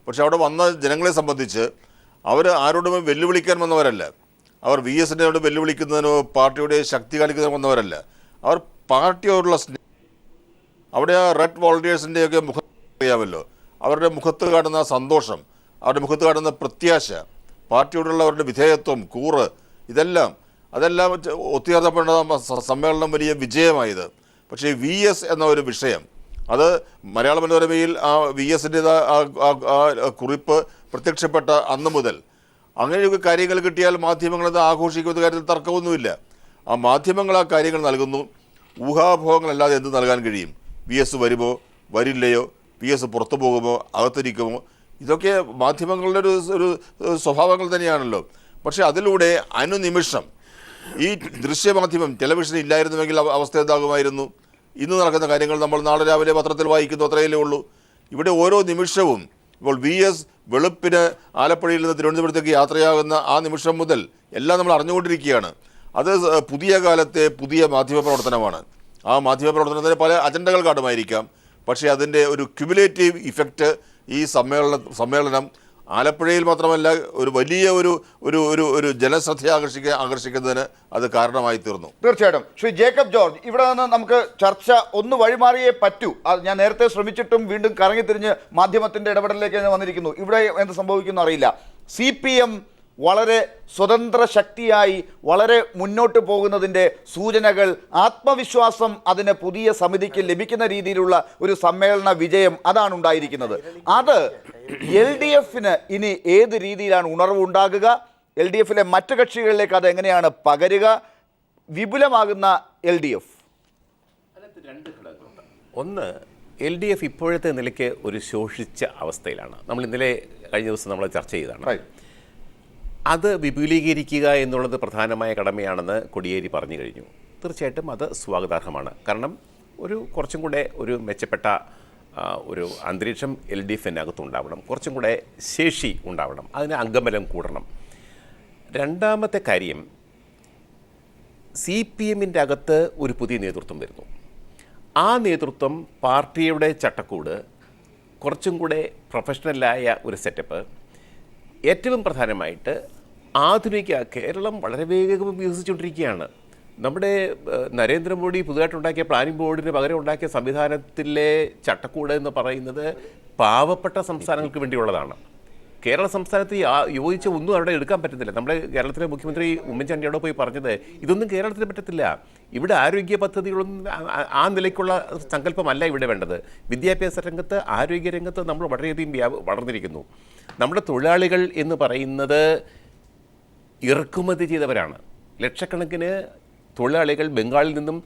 പക്ഷെ അവിടെ വന്ന ജനങ്ങളെ സംബന്ധിച്ച് അവർ ആരോടും വെല്ലുവിളിക്കാൻ വന്നവരല്ല. അവർ VSനോട് വെല്ലുവിളിക്കുന്നതിനോ പാർട്ടിയുടെ ശക്തി കാണിക്കുന്നതിനോ വന്നവരല്ല. അവർ പാർട്ടിയോടുള്ള അവിടെ ആ റെഡ് വോളണ്ടിയേഴ്സിൻ്റെയൊക്കെ മുഖം അറിയാമല്ലോ. അവരുടെ മുഖത്ത് കാണുന്ന സന്തോഷം, അവരുടെ മുഖത്ത് കാണുന്ന പ്രത്യാശ, പാർട്ടിയോടുള്ള അവരുടെ വിധേയത്വം, കൂറ്, അതെല്ലാം ഒത്തുചേർന്നപ്പെട്ട സമ്മേളനം വലിയ വിജയമായത്. പക്ഷേ VS എന്ന ഒരു വിഷയം, അത് മലയാള മനോരമയിൽ ആ VSൻ്റേത് ആ കുറിപ്പ് പ്രത്യക്ഷപ്പെട്ട അന്ന് മുതൽ അങ്ങനെയൊക്കെ കാര്യങ്ങൾ കിട്ടിയാൽ മാധ്യമങ്ങളത് ആഘോഷിക്കുന്ന കാര്യത്തിൽ തർക്കമൊന്നുമില്ല. ആ മാധ്യമങ്ങൾ ആ കാര്യങ്ങൾ നൽകുന്നു. ഊഹാഭോഹങ്ങളല്ലാതെ എന്ത് നൽകാൻ കഴിയും? VS വരുമോ വരില്ലയോ, VS പുറത്തു പോകുമോ അകത്തിരിക്കുമോ, ഇതൊക്കെ മാധ്യമങ്ങളുടെ ഒരു സ്വഭാവങ്ങൾ തന്നെയാണല്ലോ. പക്ഷേ അതിലൂടെ അനുനിമിഷം ഈ ദൃശ്യമാധ്യമം ടെലിവിഷൻ ഇല്ലായിരുന്നുവെങ്കിൽ അവസ്ഥ എന്താകുമായിരുന്നു? ഇന്ന് നടക്കുന്ന കാര്യങ്ങൾ നമ്മൾ നാളെ രാവിലെ പത്രത്തിൽ വായിക്കുന്നു, അത്രയല്ലേ ഉള്ളൂ. ഇവിടെ ഓരോ നിമിഷവും ഇപ്പോൾ VS വെളുപ്പിന് ആലപ്പുഴയിൽ നിന്ന് തിരുവനന്തപുരത്തേക്ക് യാത്രയാകുന്ന ആ നിമിഷം മുതൽ എല്ലാം നമ്മൾ അറിഞ്ഞുകൊണ്ടിരിക്കുകയാണ്. അത് പുതിയ കാലത്തെ പുതിയ മാധ്യമപ്രവർത്തനമാണ്. ആ മാധ്യമപ്രവർത്തനത്തിന് പല അജണ്ടകൾ കാണുമായിരിക്കാം. പക്ഷേ അതിൻ്റെ ഒരു ക്യുമുലേറ്റീവ് ഇഫക്റ്റ് ഈ സമ്മേളനം ആലപ്പുഴയിൽ മാത്രമല്ല ഒരു വലിയ ഒരു ജനശ്രദ്ധ ആകർഷിക്കുന്നതിന് അത് കാരണമായി തീർന്നു. തീർച്ചയായിട്ടും. ശ്രീ ജേക്കബ് ജോർജ്, ഇവിടെ നിന്ന് നമുക്ക് ചർച്ച ഒന്ന് വഴിമാറിയേ പറ്റൂ. ഞാൻ നേരത്തെ ശ്രമിച്ചിട്ടും വീണ്ടും കറങ്ങിത്തിരിഞ്ഞ് മാധ്യമത്തിന്റെ ഇടപെടലിലേക്ക് ഞാൻ വന്നിരിക്കുന്നു. ഇവിടെ എന്ത് സംഭവിക്കുന്നു അറിയില്ല. CPM വളരെ സ്വതന്ത്ര ശക്തിയായി വളരെ മുന്നോട്ട് പോകുന്നതിൻ്റെ സൂചനകൾ, ആത്മവിശ്വാസം അതിന് പുതിയ സമിതിക്ക് ലഭിക്കുന്ന രീതിയിലുള്ള ഒരു സമ്മേളന വിജയം അതാണ് ഉണ്ടായിരിക്കുന്നത്. അത് LDFന് ഇനി ഏത് രീതിയിലാണ് ഉണർവുണ്ടാകുക? LDFിലെ മറ്റു കക്ഷികളിലേക്ക് അത് എങ്ങനെയാണ് പകരുക? വിപുലമാകുന്ന LDF. രണ്ട് ഘടകങ്ങളുണ്ട്. ഒന്ന്, LDF ഇപ്പോഴത്തെ നിലയ്ക്ക് ഒരു ശോഷിച്ച അവസ്ഥയിലാണ്. നമ്മൾ ഇന്നലെ കഴിഞ്ഞ ദിവസം നമ്മൾ ചർച്ച ചെയ്തതാണ്. അത് വിപുലീകരിക്കുക എന്നുള്ളത് പ്രധാനമായ കടമയാണെന്ന് കോടിയേരി പറഞ്ഞു കഴിഞ്ഞു. തീർച്ചയായിട്ടും അത് സ്വാഗതാർഹമാണ്. കാരണം കുറച്ചും കൂടെ ഒരു മെച്ചപ്പെട്ട ഒരു അന്തരീക്ഷം LDFനകത്തുണ്ടാവണം, കുറച്ചും കൂടെ ശേഷി ഉണ്ടാവണം, അതിന് അംഗബലം കൂടണം. രണ്ടാമത്തെ കാര്യം, CPMൻ്റെ അകത്ത് ഒരു പുതിയ നേതൃത്വം വരുന്നു. ആ നേതൃത്വം പാർട്ടിയുടെ ചട്ടക്കൂട്, കുറച്ചും കൂടെ പ്രൊഫഷണലായ ഒരു സെറ്റപ്പ്, ഏറ്റവും പ്രധാനമായിട്ട് ആധുനിക കേരളം വളരെ വേഗം വികസിച്ചുകൊണ്ടിരിക്കുകയാണ്. നമ്മുടെ നരേന്ദ്രമോദി പുതുതായിട്ടുണ്ടാക്കിയ പ്ലാനിംഗ് ബോർഡിന് പകരം ഉണ്ടാക്കിയ സംവിധാനത്തിലെ ചട്ടക്കൂട് എന്ന് പറയുന്നത് പാവപ്പെട്ട സംസ്ഥാനങ്ങൾക്ക് വേണ്ടിയുള്ളതാണ്. കേരള സംസ്ഥാനത്ത് യോജിച്ച ഒന്നും അവിടെ എടുക്കാൻ പറ്റുന്നില്ല. നമ്മുടെ കേരളത്തിലെ മുഖ്യമന്ത്രി ഉമ്മൻചാണ്ടിയോട് പോയി പറഞ്ഞത് ഇതൊന്നും കേരളത്തിന് പറ്റത്തില്ല, ഇവിടെ ആരോഗ്യ പദ്ധതികളൊന്നും ആ നിലയ്ക്കുള്ള സങ്കല്പമല്ല ഇവിടെ വേണ്ടത്. വിദ്യാഭ്യാസ രംഗത്ത്, ആരോഗ്യ രംഗത്ത് നമ്മൾ വളരെയധികം വളർന്നിരിക്കുന്നു. നമ്മുടെ തൊഴിലാളികൾ എന്ന് പറയുന്നത് ഇറക്കുമതി ചെയ്തവരാണ്. ലക്ഷക്കണക്കിന് തൊഴിലാളികൾ ബംഗാളിൽ നിന്നും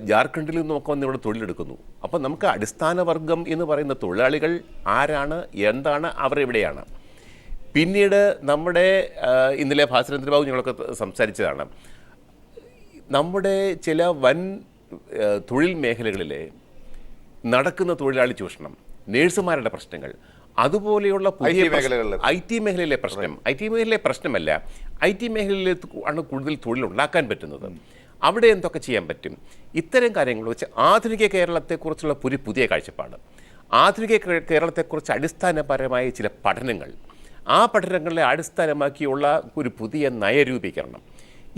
ജാർഖണ്ഡിൽ നിന്നുമൊക്കെ വന്ന് ഇവിടെ തൊഴിലെടുക്കുന്നു. അപ്പം നമുക്ക് അടിസ്ഥാന വർഗം എന്ന് പറയുന്ന തൊഴിലാളികൾ ആരാണ്, എന്താണ്, അവർ എവിടെയാണ്? പിന്നീട് നമ്മുടെ ഇന്നലെ ഭാസ്കരേന്ദ്രബാബു ഞങ്ങളൊക്കെ സംസാരിച്ചതാണ്, നമ്മുടെ ചില വൻ തൊഴിൽ മേഖലകളിലെ നടക്കുന്ന തൊഴിലാളി ചൂഷണം, നേഴ്സുമാരുടെ പ്രശ്നങ്ങൾ, അതുപോലെയുള്ള പുതിയ IT മേഖലയിലെ പ്രശ്നമല്ല, IT മേഖലയിലെ ആണ് കൂടുതൽ തൊഴിലുണ്ടാക്കാൻ പറ്റുന്നത്. അവിടെ എന്തൊക്കെ ചെയ്യാൻ പറ്റും? ഇത്തരം കാര്യങ്ങൾ വെച്ച് ആധുനിക കേരളത്തെക്കുറിച്ചുള്ള ഒരു പുതിയ കാഴ്ചപ്പാട്, ആധുനിക കേരളത്തെക്കുറിച്ച് അടിസ്ഥാനപരമായ ചില പഠനങ്ങൾ, ആ പഠനങ്ങളെ അടിസ്ഥാനമാക്കിയുള്ള ഒരു പുതിയ നയരൂപീകരണം,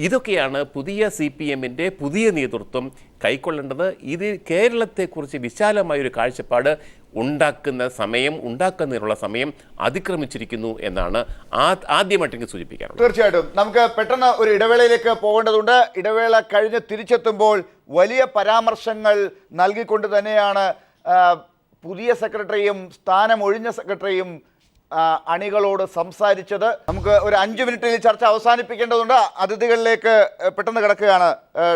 ഇതൊക്കെയാണ് പുതിയ CPMൻ്റെ പുതിയ നേതൃത്വം കൈക്കൊള്ളേണ്ടത്. ഇത് കേരളത്തെക്കുറിച്ച് വിശാലമായൊരു കാഴ്ചപ്പാട് ഉണ്ടാക്കുന്നതിനുള്ള സമയം അതിക്രമിച്ചിരിക്കുന്നു എന്നാണ് ആദ്യമായിട്ട് സൂചിപ്പിക്കാറുള്ളത്. തീർച്ചയായിട്ടും നമുക്ക് പെട്ടെന്ന് ഒരു ഇടവേളയിലേക്ക് പോകേണ്ടതുണ്ട്. ഇടവേള കഴിഞ്ഞ് തിരിച്ചെത്തുമ്പോൾ വലിയ പരാമർശങ്ങൾ നൽകിക്കൊണ്ട് തന്നെയാണ് പുതിയ സെക്രട്ടറിയും സ്ഥാനമൊഴിഞ്ഞ സെക്രട്ടറിയും അണികളോട് സംസാരിച്ചത്. നമുക്ക് ഒരു 5 മിനിറ്റിൽ ഈ ചർച്ച അവസാനിപ്പിക്കേണ്ടതുണ്ട്. അതിഥികളിലേക്ക് പെട്ടെന്ന് കിടക്കുകയാണ്.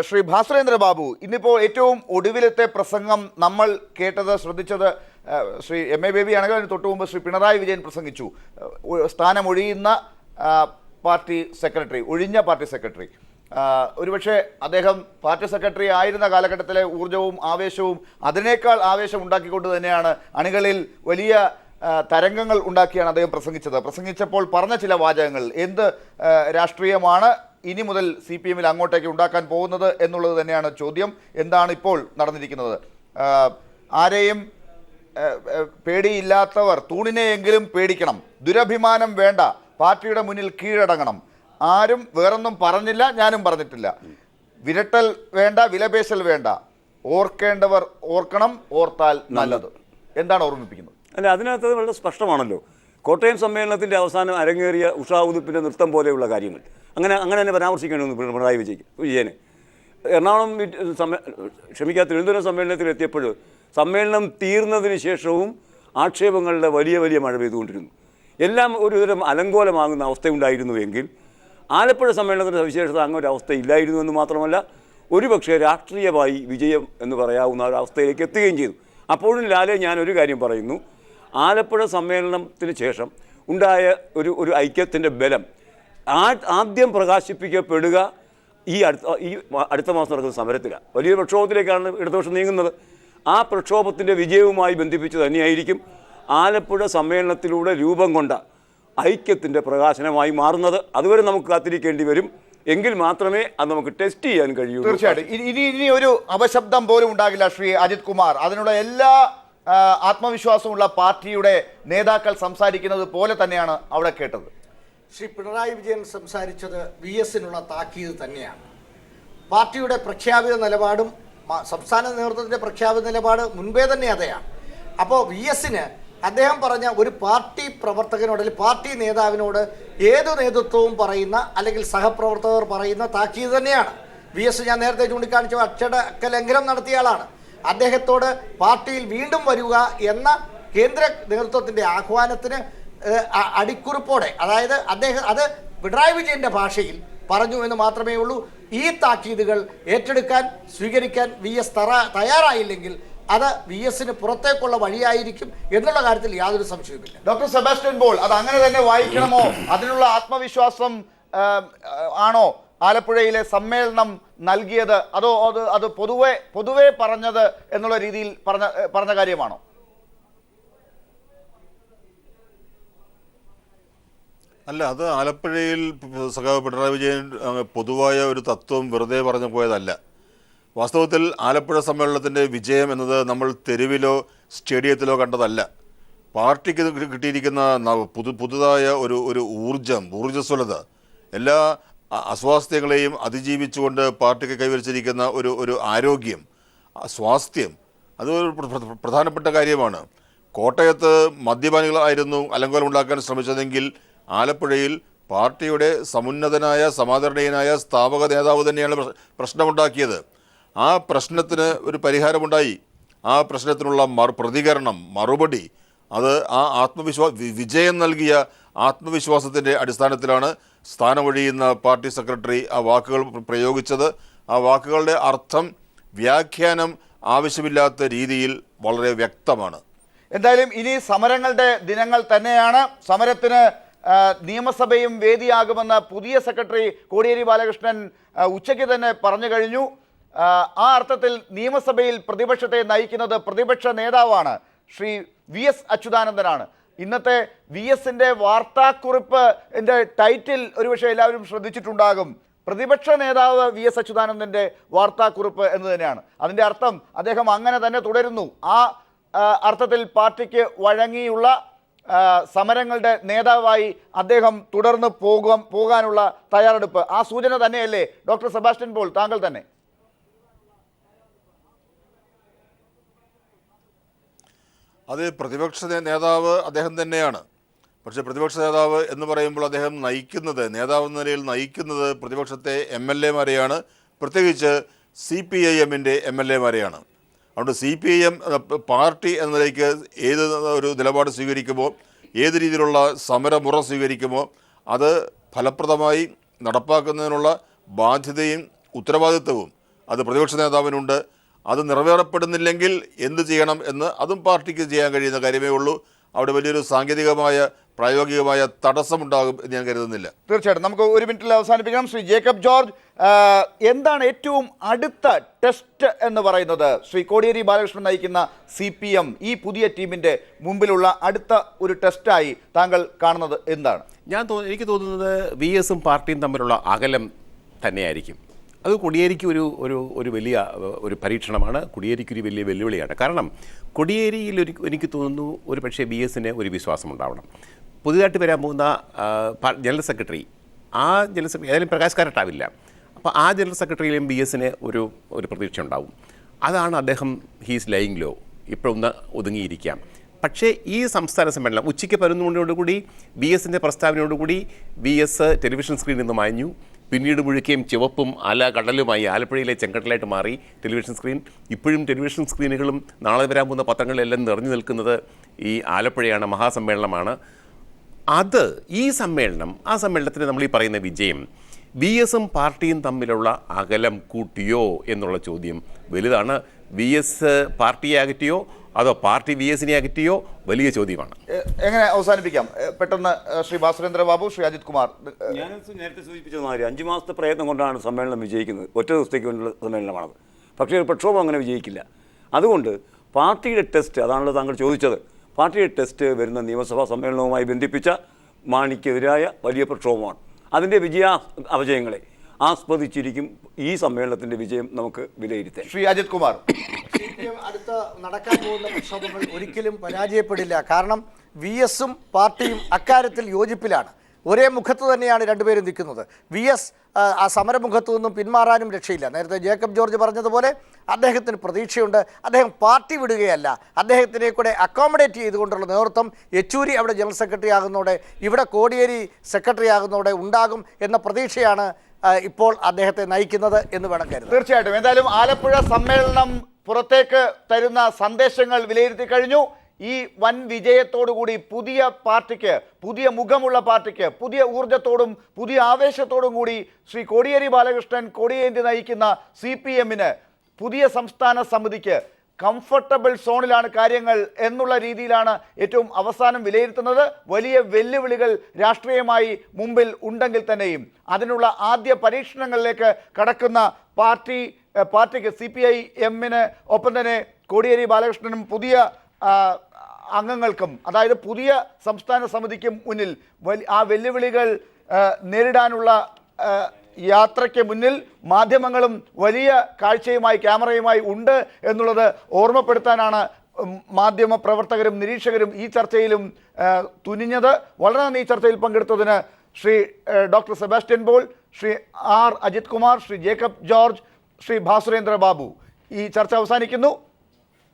ശ്രീ ഭാസ്കരേന്ദ്ര ബാബു, ഇന്നിപ്പോൾ ഏറ്റവും ഒടുവിലത്തെ പ്രസംഗം നമ്മൾ കേട്ടത് ശ്രദ്ധിച്ചത് ശ്രീ എം എ ബേബി ആണെങ്കിൽ അതിന് തൊട്ട് മുമ്പ് ശ്രീ പിണറായി വിജയൻ പ്രസംഗിച്ചു. സ്ഥാനമൊഴിയുന്ന പാർട്ടി സെക്രട്ടറി, ഒഴിഞ്ഞ പാർട്ടി സെക്രട്ടറി. ഒരുപക്ഷെ അദ്ദേഹം പാർട്ടി സെക്രട്ടറി ആയിരുന്ന കാലഘട്ടത്തിലെ ഊർജവും ആവേശവും അതിനേക്കാൾ ആവേശം ഉണ്ടാക്കിക്കൊണ്ട് തന്നെയാണ് അണികളിൽ വലിയ തരംഗങ്ങൾ ഉണ്ടാക്കിയാണ് അദ്ദേഹം പ്രസംഗിച്ചപ്പോൾ പറഞ്ഞ ചില വാചകങ്ങൾ എന്ത് രാഷ്ട്രീയമാണ് ഇനി മുതൽ CPM-ൽ അങ്ങോട്ടേക്ക് ഉണ്ടാക്കാൻ പോകുന്നത് എന്നുള്ളത് തന്നെയാണ് ചോദ്യം. എന്താണ് ഇപ്പോൾ നടന്നിരിക്കുന്നത്? ആരെയും പേടിയില്ലാത്തവർ തൂണിനെയെങ്കിലും പേടിക്കണം, ദുരഭിമാനം വേണ്ട, പാർട്ടിയുടെ മുന്നിൽ കീഴടങ്ങണം. ആരും വേറൊന്നും പറഞ്ഞില്ല, ഞാനും പറഞ്ഞിട്ടില്ല. വിരട്ടൽ വേണ്ട, വിലപേശൽ വേണ്ട, ഓർക്കേണ്ടവർ ഓർക്കണം, ഓർത്താൽ നല്ലത്. എന്താണ് ഓർമ്മിപ്പിക്കുന്നത്? അല്ല, അതിനകത്ത് വളരെ സ്പഷ്ടമാണല്ലോ. കോട്ടയം സമ്മേളനത്തിൻ്റെ അവസാനം അരങ്ങേറിയ ഉഷാ ഉതുപ്പിൻ്റെ നൃത്തം പോലെയുള്ള കാര്യങ്ങൾ അങ്ങനെ തന്നെ പരാമർശിക്കണമെന്ന് പിണറായി വിജയന്. എറണാകുളം തിരുവനന്തപുരം സമ്മേളനത്തിൽ എത്തിയപ്പോൾ സമ്മേളനം തീർന്നതിന് ശേഷവും ആക്ഷേപങ്ങളുടെ വലിയ മഴ പെയ്തുകൊണ്ടിരുന്നു. എല്ലാം ഒരുതരം അലങ്കോലമാകുന്ന അവസ്ഥയുണ്ടായിരുന്നുവെങ്കിൽ ആലപ്പുഴ സമ്മേളനത്തിൻ്റെ സവിശേഷത അങ്ങനെ ഒരു അവസ്ഥ ഇല്ലായിരുന്നു എന്ന് മാത്രമല്ല, ഒരുപക്ഷെ രാഷ്ട്രീയമായി വിജയം എന്ന് പറയാവുന്ന ഒരു അവസ്ഥയിലേക്ക് എത്തുകയും ചെയ്തു. അപ്പോഴും ലാലെ, ഞാനൊരു കാര്യം പറയുന്നു, ആലപ്പുഴ സമ്മേളനത്തിന് ശേഷം ഉണ്ടായ ഒരു ഐക്യത്തിൻ്റെ ബലം ആദ്യം പ്രകാശിപ്പിക്കപ്പെടുക ഈ അടുത്ത മാസം നടക്കുന്ന സമരത്തിലാണ്. വലിയ പ്രക്ഷോഭത്തിലേക്കാണ് ഇടതുപക്ഷം നീങ്ങുന്നത്. ആ പ്രക്ഷോഭത്തിൻ്റെ വിജയവുമായി ബന്ധിപ്പിച്ച് തന്നെയായിരിക്കും ആലപ്പുഴ സമ്മേളനത്തിലൂടെ രൂപം കൊണ്ട ഐക്യത്തിൻ്റെ പ്രകാശനമായി മാറുന്നത്. അതുവരെ നമുക്ക് കാത്തിരിക്കേണ്ടി വരും. എങ്കിൽ മാത്രമേ അത് നമുക്ക് ടെസ്റ്റ് ചെയ്യാൻ കഴിയൂ. തീർച്ചയായിട്ടും ഇനി ഒരു അപശബ്ദം പോലും ഉണ്ടാകില്ല ശ്രീ അജിത് കുമാർ. അതിനുള്ള എല്ലാ ആത്മവിശ്വാസമുള്ള പാർട്ടിയുടെ നേതാക്കൾ സംസാരിക്കുന്നത് പോലെ തന്നെയാണ് അവിടെ കേട്ടത്. ശ്രീ പിണറായി വിജയൻ സംസാരിച്ചത് VS-നുള്ള താക്കീത് തന്നെയാണ്. പാർട്ടിയുടെ പ്രഖ്യാപിത നിലപാടും സംസ്ഥാന നേതൃത്വത്തിൻ്റെ പ്രഖ്യാപിത നിലപാട് മുൻപേ തന്നെ അതെയാണ്. അപ്പോൾ VS-ന് അദ്ദേഹം പറഞ്ഞ ഒരു പാർട്ടി പ്രവർത്തകനോട് അല്ലെങ്കിൽ പാർട്ടി നേതാവിനോട് ഏതു നേതൃത്വവും പറയുന്ന അല്ലെങ്കിൽ സഹപ്രവർത്തകർ പറയുന്ന താക്കീത് തന്നെയാണ്. VS ഞാൻ നേരത്തെ ചൂണ്ടിക്കാണിച്ച അച്ചടക്ക ലംഘനം നടത്തിയ ആളാണ്. അദ്ദേഹത്തോട് പാർട്ടിയിൽ വീണ്ടും വരിക എന്ന കേന്ദ്ര നേതൃത്വത്തിൻ്റെ ആഹ്വാനത്തിന് അടിക്കുറിപ്പോടെ, അതായത് അദ്ദേഹം അത് പിണറായി വിജയൻ്റെ ഭാഷയിൽ പറഞ്ഞു എന്ന് മാത്രമേ ഉള്ളൂ. ഈ താക്കീതുകൾ ഏറ്റെടുക്കാൻ സ്വീകരിക്കാൻ VS തയ്യാറായില്ലെങ്കിൽ അത് VS-ന് പുറത്തേക്കുള്ള വഴിയായിരിക്കും എന്നുള്ള കാര്യത്തിൽ യാതൊരു സംശയവുമില്ല. ഡോക്ടർ സെബാസ്റ്റ്യൻ പോൾ, അത് അങ്ങനെ തന്നെ വായിക്കണമോ? അതിനുള്ള ആത്മവിശ്വാസം ആണോ ആലപ്പുഴയിലെ സമ്മേളനം നൽകിയത്, അതോ അത് പൊതുവെ പറഞ്ഞത് എന്നുള്ള രീതിയിൽ പറഞ്ഞ കാര്യമാണോ? അല്ല, അത് ആലപ്പുഴയിൽ സഖാവ് പിണറായി വിജയൻ പൊതുവായ ഒരു തത്വം വെറുതെ പറഞ്ഞു പോയതല്ല. വാസ്തവത്തിൽ ആലപ്പുഴ സമ്മേളനത്തിൻ്റെ വിജയം എന്നത് നമ്മൾ തെരുവിലോ സ്റ്റേഡിയത്തിലോ കണ്ടതല്ല. പാർട്ടിക്ക് കിട്ടിയിരിക്കുന്ന പുതുതായ ഒരു ഊർജ്ജസ്വലത, എല്ലാ അസ്വാസ്ഥ്യങ്ങളെയും അതിജീവിച്ചുകൊണ്ട് പാർട്ടിക്ക് കൈവരിച്ചിരിക്കുന്ന ഒരു ആരോഗ്യം, സ്വാസ്ഥ്യം, അത് ഒരു പ്രധാനപ്പെട്ട കാര്യമാണ്. കോട്ടയത്ത് മദ്യപാനികളായിരുന്നു അലങ്കോലം ഉണ്ടാക്കാൻ ശ്രമിച്ചതെങ്കിൽ ആലപ്പുഴയിൽ പാർട്ടിയുടെ സമുന്നതനായ സമാദരണീയനായ സ്ഥാപക നേതാവ് തന്നെയാണ് പ്രശ്നമുണ്ടാക്കിയത്. ആ പ്രശ്നത്തിന് ഒരു പരിഹാരമുണ്ടായി. ആ പ്രശ്നത്തിനുള്ള പ്രതികരണം, മറുപടി, അത് ആ വിജയം നൽകിയ ആത്മവിശ്വാസത്തിൻ്റെ അടിസ്ഥാനത്തിലാണ് സ്ഥാനമൊഴിയുന്ന പാർട്ടി സെക്രട്ടറി ആ വാക്കുകൾ പ്രയോഗിച്ചത്. ആ വാക്കുകളുടെ അർത്ഥം, വ്യാഖ്യാനം ആവശ്യമില്ലാത്ത രീതിയിൽ വളരെ വ്യക്തമാണ്. എന്തായാലും ഇനി സമരങ്ങളുടെ ദിനങ്ങൾ തന്നെയാണ്. സമരത്തിന് നിയമസഭയും വേദിയാകുമെന്ന് പുതിയ സെക്രട്ടറി കോടിയേരി ബാലകൃഷ്ണൻ ഉച്ചയ്ക്ക് തന്നെ പറഞ്ഞു കഴിഞ്ഞു. ആ അർത്ഥത്തിൽ നിയമസഭയിൽ പ്രതിപക്ഷത്തെ നയിക്കുന്നത് പ്രതിപക്ഷ നേതാവാണ്, ശ്രീ VS അച്യുതാനന്ദനാണ്. ഇന്നത്തെ VS-ന്റെ വാർത്താക്കുറിപ്പ് ടൈറ്റിൽ ഒരുപക്ഷെ എല്ലാവരും ശ്രദ്ധിച്ചിട്ടുണ്ടാകും. പ്രതിപക്ഷ നേതാവ് VS അച്യുതാനന്ദൻ്റെ വാർത്താക്കുറിപ്പ് എന്ന് തന്നെയാണ്. അതിൻ്റെ അർത്ഥം അദ്ദേഹം അങ്ങനെ തന്നെ തുടരുന്നു. ആ അർത്ഥത്തിൽ പാർട്ടിക്ക് വഴങ്ങിയുള്ള സമരങ്ങളുടെ നേതാവായി അദ്ദേഹം തുടർന്ന് പോകാനുള്ള തയ്യാറെടുപ്പ്, ആ സൂചന തന്നെയല്ലേ ഡോക്ടർ സെബാസ്റ്റ്യൻ പോൾ, താങ്കൾ തന്നെ? അത് പ്രതിപക്ഷ നേതാവ് അദ്ദേഹം തന്നെയാണ്. പക്ഷേ പ്രതിപക്ഷ നേതാവ് എന്ന് പറയുമ്പോൾ അദ്ദേഹം നേതാവ് എന്ന നിലയിൽ നയിക്കുന്നത് പ്രതിപക്ഷത്തെ MLA-മാരെയാണ്, പ്രത്യേകിച്ച് CPIM-ൻ്റെ MLA-മാരെയാണ്. അതുകൊണ്ട് CPIM പാർട്ടി എന്ന നിലയ്ക്ക് ഏത് ഒരു നിലപാട് സ്വീകരിക്കുമ്പോൾ ഏത് രീതിയിലുള്ള സമരമുറ സ്വീകരിക്കുമോ അത് ഫലപ്രദമായി നടപ്പാക്കുന്നതിനുള്ള ബാധ്യതയും ഉത്തരവാദിത്വവും അത് പ്രതിപക്ഷ നേതാവിനുണ്ട്. അത് നിറവേറപ്പെടുന്നില്ലെങ്കിൽ എന്ത് ചെയ്യണം എന്ന് അതും പാർട്ടിക്ക് ചെയ്യാൻ കഴിയുന്ന കാര്യമേ ഉള്ളൂ. അവിടെ വലിയൊരു സാങ്കേതികമായ പ്രായോഗികമായ തടസ്സമുണ്ടാകും എന്ന് ഞാൻ കരുതുന്നില്ല. തീർച്ചയായിട്ടും നമുക്ക് ഒരു മിനിറ്റിൽ അവസാനിപ്പിക്കണം. ശ്രീ ജേക്കബ് ജോർജ്, എന്താണ് ഏറ്റവും അടുത്ത ടെസ്റ്റ് എന്ന് പറയുന്നത് ശ്രീ കോടിയേരി ബാലകൃഷ്ണൻ നയിക്കുന്ന CPM ഈ പുതിയ ടീമിൻ്റെ മുമ്പിലുള്ള അടുത്ത ഒരു ടെസ്റ്റായി താങ്കൾ കാണുന്നത് എന്താണ്? എനിക്ക് തോന്നുന്നത് VS-ഉം പാർട്ടിയും തമ്മിലുള്ള അകലം തന്നെയായിരിക്കും. അത് കോടിയേരിക്ക് ഒരു വലിയ ഒരു പരീക്ഷണമാണ്. കോടിയേരിക്ക് ഒരു വലിയ വെല്ലുവിളിയാണ്. കാരണം കോടിയേരിയിൽ എനിക്ക് തോന്നുന്നു ഒരു പക്ഷേ VS-ന് ഒരു വിശ്വാസമുണ്ടാവണം. പുതിയതായിട്ട് വരാൻ പോകുന്ന ജനറൽ സെക്രട്ടറി, ആ ജനറൽ സെക്രട്ടറി ഏതായാലും പ്രകാശ് കാരട്ടാവില്ല. അപ്പോൾ ആ ജനറൽ സെക്രട്ടറിയിലും VS-ന് ഒരു പ്രതീക്ഷ ഉണ്ടാവും. അതാണ് അദ്ദേഹം ഹീസ് ലൈങ് ലോ, ഇപ്പോഴൊന്ന് ഒതുങ്ങിയിരിക്കാം. പക്ഷേ ഈ സംസ്ഥാന സമ്മേളനം ഉച്ചയ്ക്ക് 11 മണിയോടുകൂടി VS-ൻ്റെ പ്രസ്താവനയോടുകൂടി VS ടെലിവിഷൻ സ്ക്രീനിൽ നിന്ന് മാഞ്ഞു. പിന്നീട് മുഴുക്കയും ചുവപ്പും കടലുമായി ആലപ്പുഴയിലെ ചെങ്കടലായിട്ട് മാറി ടെലിവിഷൻ സ്ക്രീൻ. ഇപ്പോഴും ടെലിവിഷൻ സ്ക്രീനുകളും നാളെ വരാൻ പോകുന്ന പത്രങ്ങളിലെല്ലാം നിറഞ്ഞു നിൽക്കുന്നത് ഈ ആലപ്പുഴയാണ്, മഹാസമ്മേളനമാണ്. അത് ഈ സമ്മേളനം, ആ സമ്മേളനത്തിന് നമ്മൾ ഈ പറയുന്ന വിജയം VS-ഉം പാർട്ടിയും തമ്മിലുള്ള അകലം കൂട്ടിയോ എന്നുള്ള ചോദ്യം വലുതാണ്. VS പാർട്ടിയെ അകറ്റിയോ അതോ പാർട്ടി VS-നെ അകറ്റിയോ വലിയ ചോദ്യമാണ്. എങ്ങനെ അവസാനിപ്പിക്കാം പെട്ടെന്ന്? ശ്രീ ഭാസുരേന്ദ്ര ബാബു, ശ്രീ അജിത് കുമാർ. ഞാൻ നേരത്തെ സൂചിപ്പിച്ച മാതിരി 5 മാസത്തെ പ്രയത്നം കൊണ്ടാണ് സമ്മേളനം വിജയിക്കുന്നത്. ഒറ്റ ദിവസത്തേക്ക് വേണ്ടിയുള്ള സമ്മേളനമാണത്. പക്ഷേ ഒരു പ്രക്ഷോഭം അങ്ങനെ വിജയിക്കില്ല. അതുകൊണ്ട് പാർട്ടിയുടെ ടെസ്റ്റ്, അതാണല്ലോ താങ്കൾ ചോദിച്ചത്, പാർട്ടിയുടെ ടെസ്റ്റ് വരുന്ന നിയമസഭാ സമ്മേളനവുമായി ബന്ധിപ്പിച്ച മാണിക്കെതിരായ വലിയ പ്രക്ഷോഭമാണ്. അതിൻ്റെ അപജയങ്ങളെ ആസ്വദിച്ചിരിക്കും ഈ സമ്മേളനത്തിൻ്റെ വിജയം നമുക്ക് വിലയിരുത്താം. ശ്രീ അജിത് കുമാർ. CPM അടുത്ത നടക്കാൻ പോകുന്ന പ്രക്ഷോഭങ്ങൾ ഒരിക്കലും പരാജയപ്പെടില്ല. കാരണം VS-ഉം പാർട്ടിയും അക്കാര്യത്തിൽ യോജിപ്പിലാണ്. ഒരേ മുഖത്ത് തന്നെയാണ് രണ്ടുപേരും നിൽക്കുന്നത്. VS ആ സമരമുഖത്തു നിന്നും പിന്മാറാനും രക്ഷയില്ല. നേരത്തെ ജേക്കബ് ജോർജ് പറഞ്ഞതുപോലെ അദ്ദേഹത്തിന് പ്രതീക്ഷയുണ്ട്. അദ്ദേഹം പാർട്ടി വിടുകയല്ല, അദ്ദേഹത്തിനെ കൂടെ അക്കോമഡേറ്റ് ചെയ്തുകൊണ്ടുള്ള നേതൃത്വം യെച്ചൂരി അവിടെ ജനറൽ സെക്രട്ടറി ആകുന്നതോടെ, ഇവിടെ കോടിയേരി സെക്രട്ടറി ആകുന്നതോടെ ഉണ്ടാകും എന്ന പ്രതീക്ഷയാണ് ഇപ്പോൾ അദ്ദേഹത്തെ നയിക്കുന്നത് എന്ന് വേണം കരുതാൻ. തീർച്ചയായിട്ടും. എന്തായാലും ആലപ്പുഴ സമ്മേളനം പുറത്തേക്ക് തരുന്ന സന്ദേശങ്ങൾ വിലയിരുത്തി കഴിഞ്ഞു. ഈ വൻ വിജയത്തോടുകൂടി പുതിയ പാർട്ടിക്ക്, പുതിയ മുഖമുള്ള പാർട്ടിക്ക്, പുതിയ ഊർജത്തോടും പുതിയ ആവേശത്തോടും കൂടി ശ്രീ കോടിയേരി ബാലകൃഷ്ണൻ കോടിയേരി നയിക്കുന്ന CPM-ന്, പുതിയ സംസ്ഥാന സമിതിക്ക് കംഫർട്ടബിൾ സോണിലാണ് കാര്യങ്ങൾ എന്നുള്ള രീതിയിലാണ് ഏറ്റവും അവസാനം വിലയിരുത്തുന്നത്. വലിയ വെല്ലുവിളികൾ രാഷ്ട്രീയമായി മുമ്പിൽ ഉണ്ടെങ്കിൽ തന്നെയും അതിനുള്ള ആദ്യ പരീക്ഷണങ്ങളിലേക്ക് കടക്കുന്ന പാർട്ടിക്ക് CPIM-ന് ഒപ്പം തന്നെ കോടിയേരി ബാലകൃഷ്ണനും പുതിയ അംഗങ്ങൾക്കും, അതായത് പുതിയ സംസ്ഥാന സമിതിക്കും മുന്നിൽ ആ വെല്ലുവിളികൾ നേരിടാനുള്ള യാത്രയ്ക്ക് മുന്നിൽ മാധ്യമങ്ങളും വലിയ കാഴ്ചയുമായി, ക്യാമറയുമായി ഉണ്ട് എന്നുള്ളത് ഓർമ്മപ്പെടുത്താനാണ് മാധ്യമ പ്രവർത്തകരും നിരീക്ഷകരും ഈ ചർച്ചയിലും തുനിഞ്ഞത്. വളരെ നന്ദി ഈ ചർച്ചയിൽ പങ്കെടുത്തതിന് ശ്രീ ഡോക്ടർ സെബാസ്റ്റ്യൻ പോൾ, ശ്രീ R അജിത് കുമാർ, ശ്രീ ജേക്കബ് ജോർജ്, ശ്രീ ഭാസുരേന്ദ്ര ബാബു. ഈ ചർച്ച അവസാനിക്കുന്നു.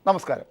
നമസ്കാരം.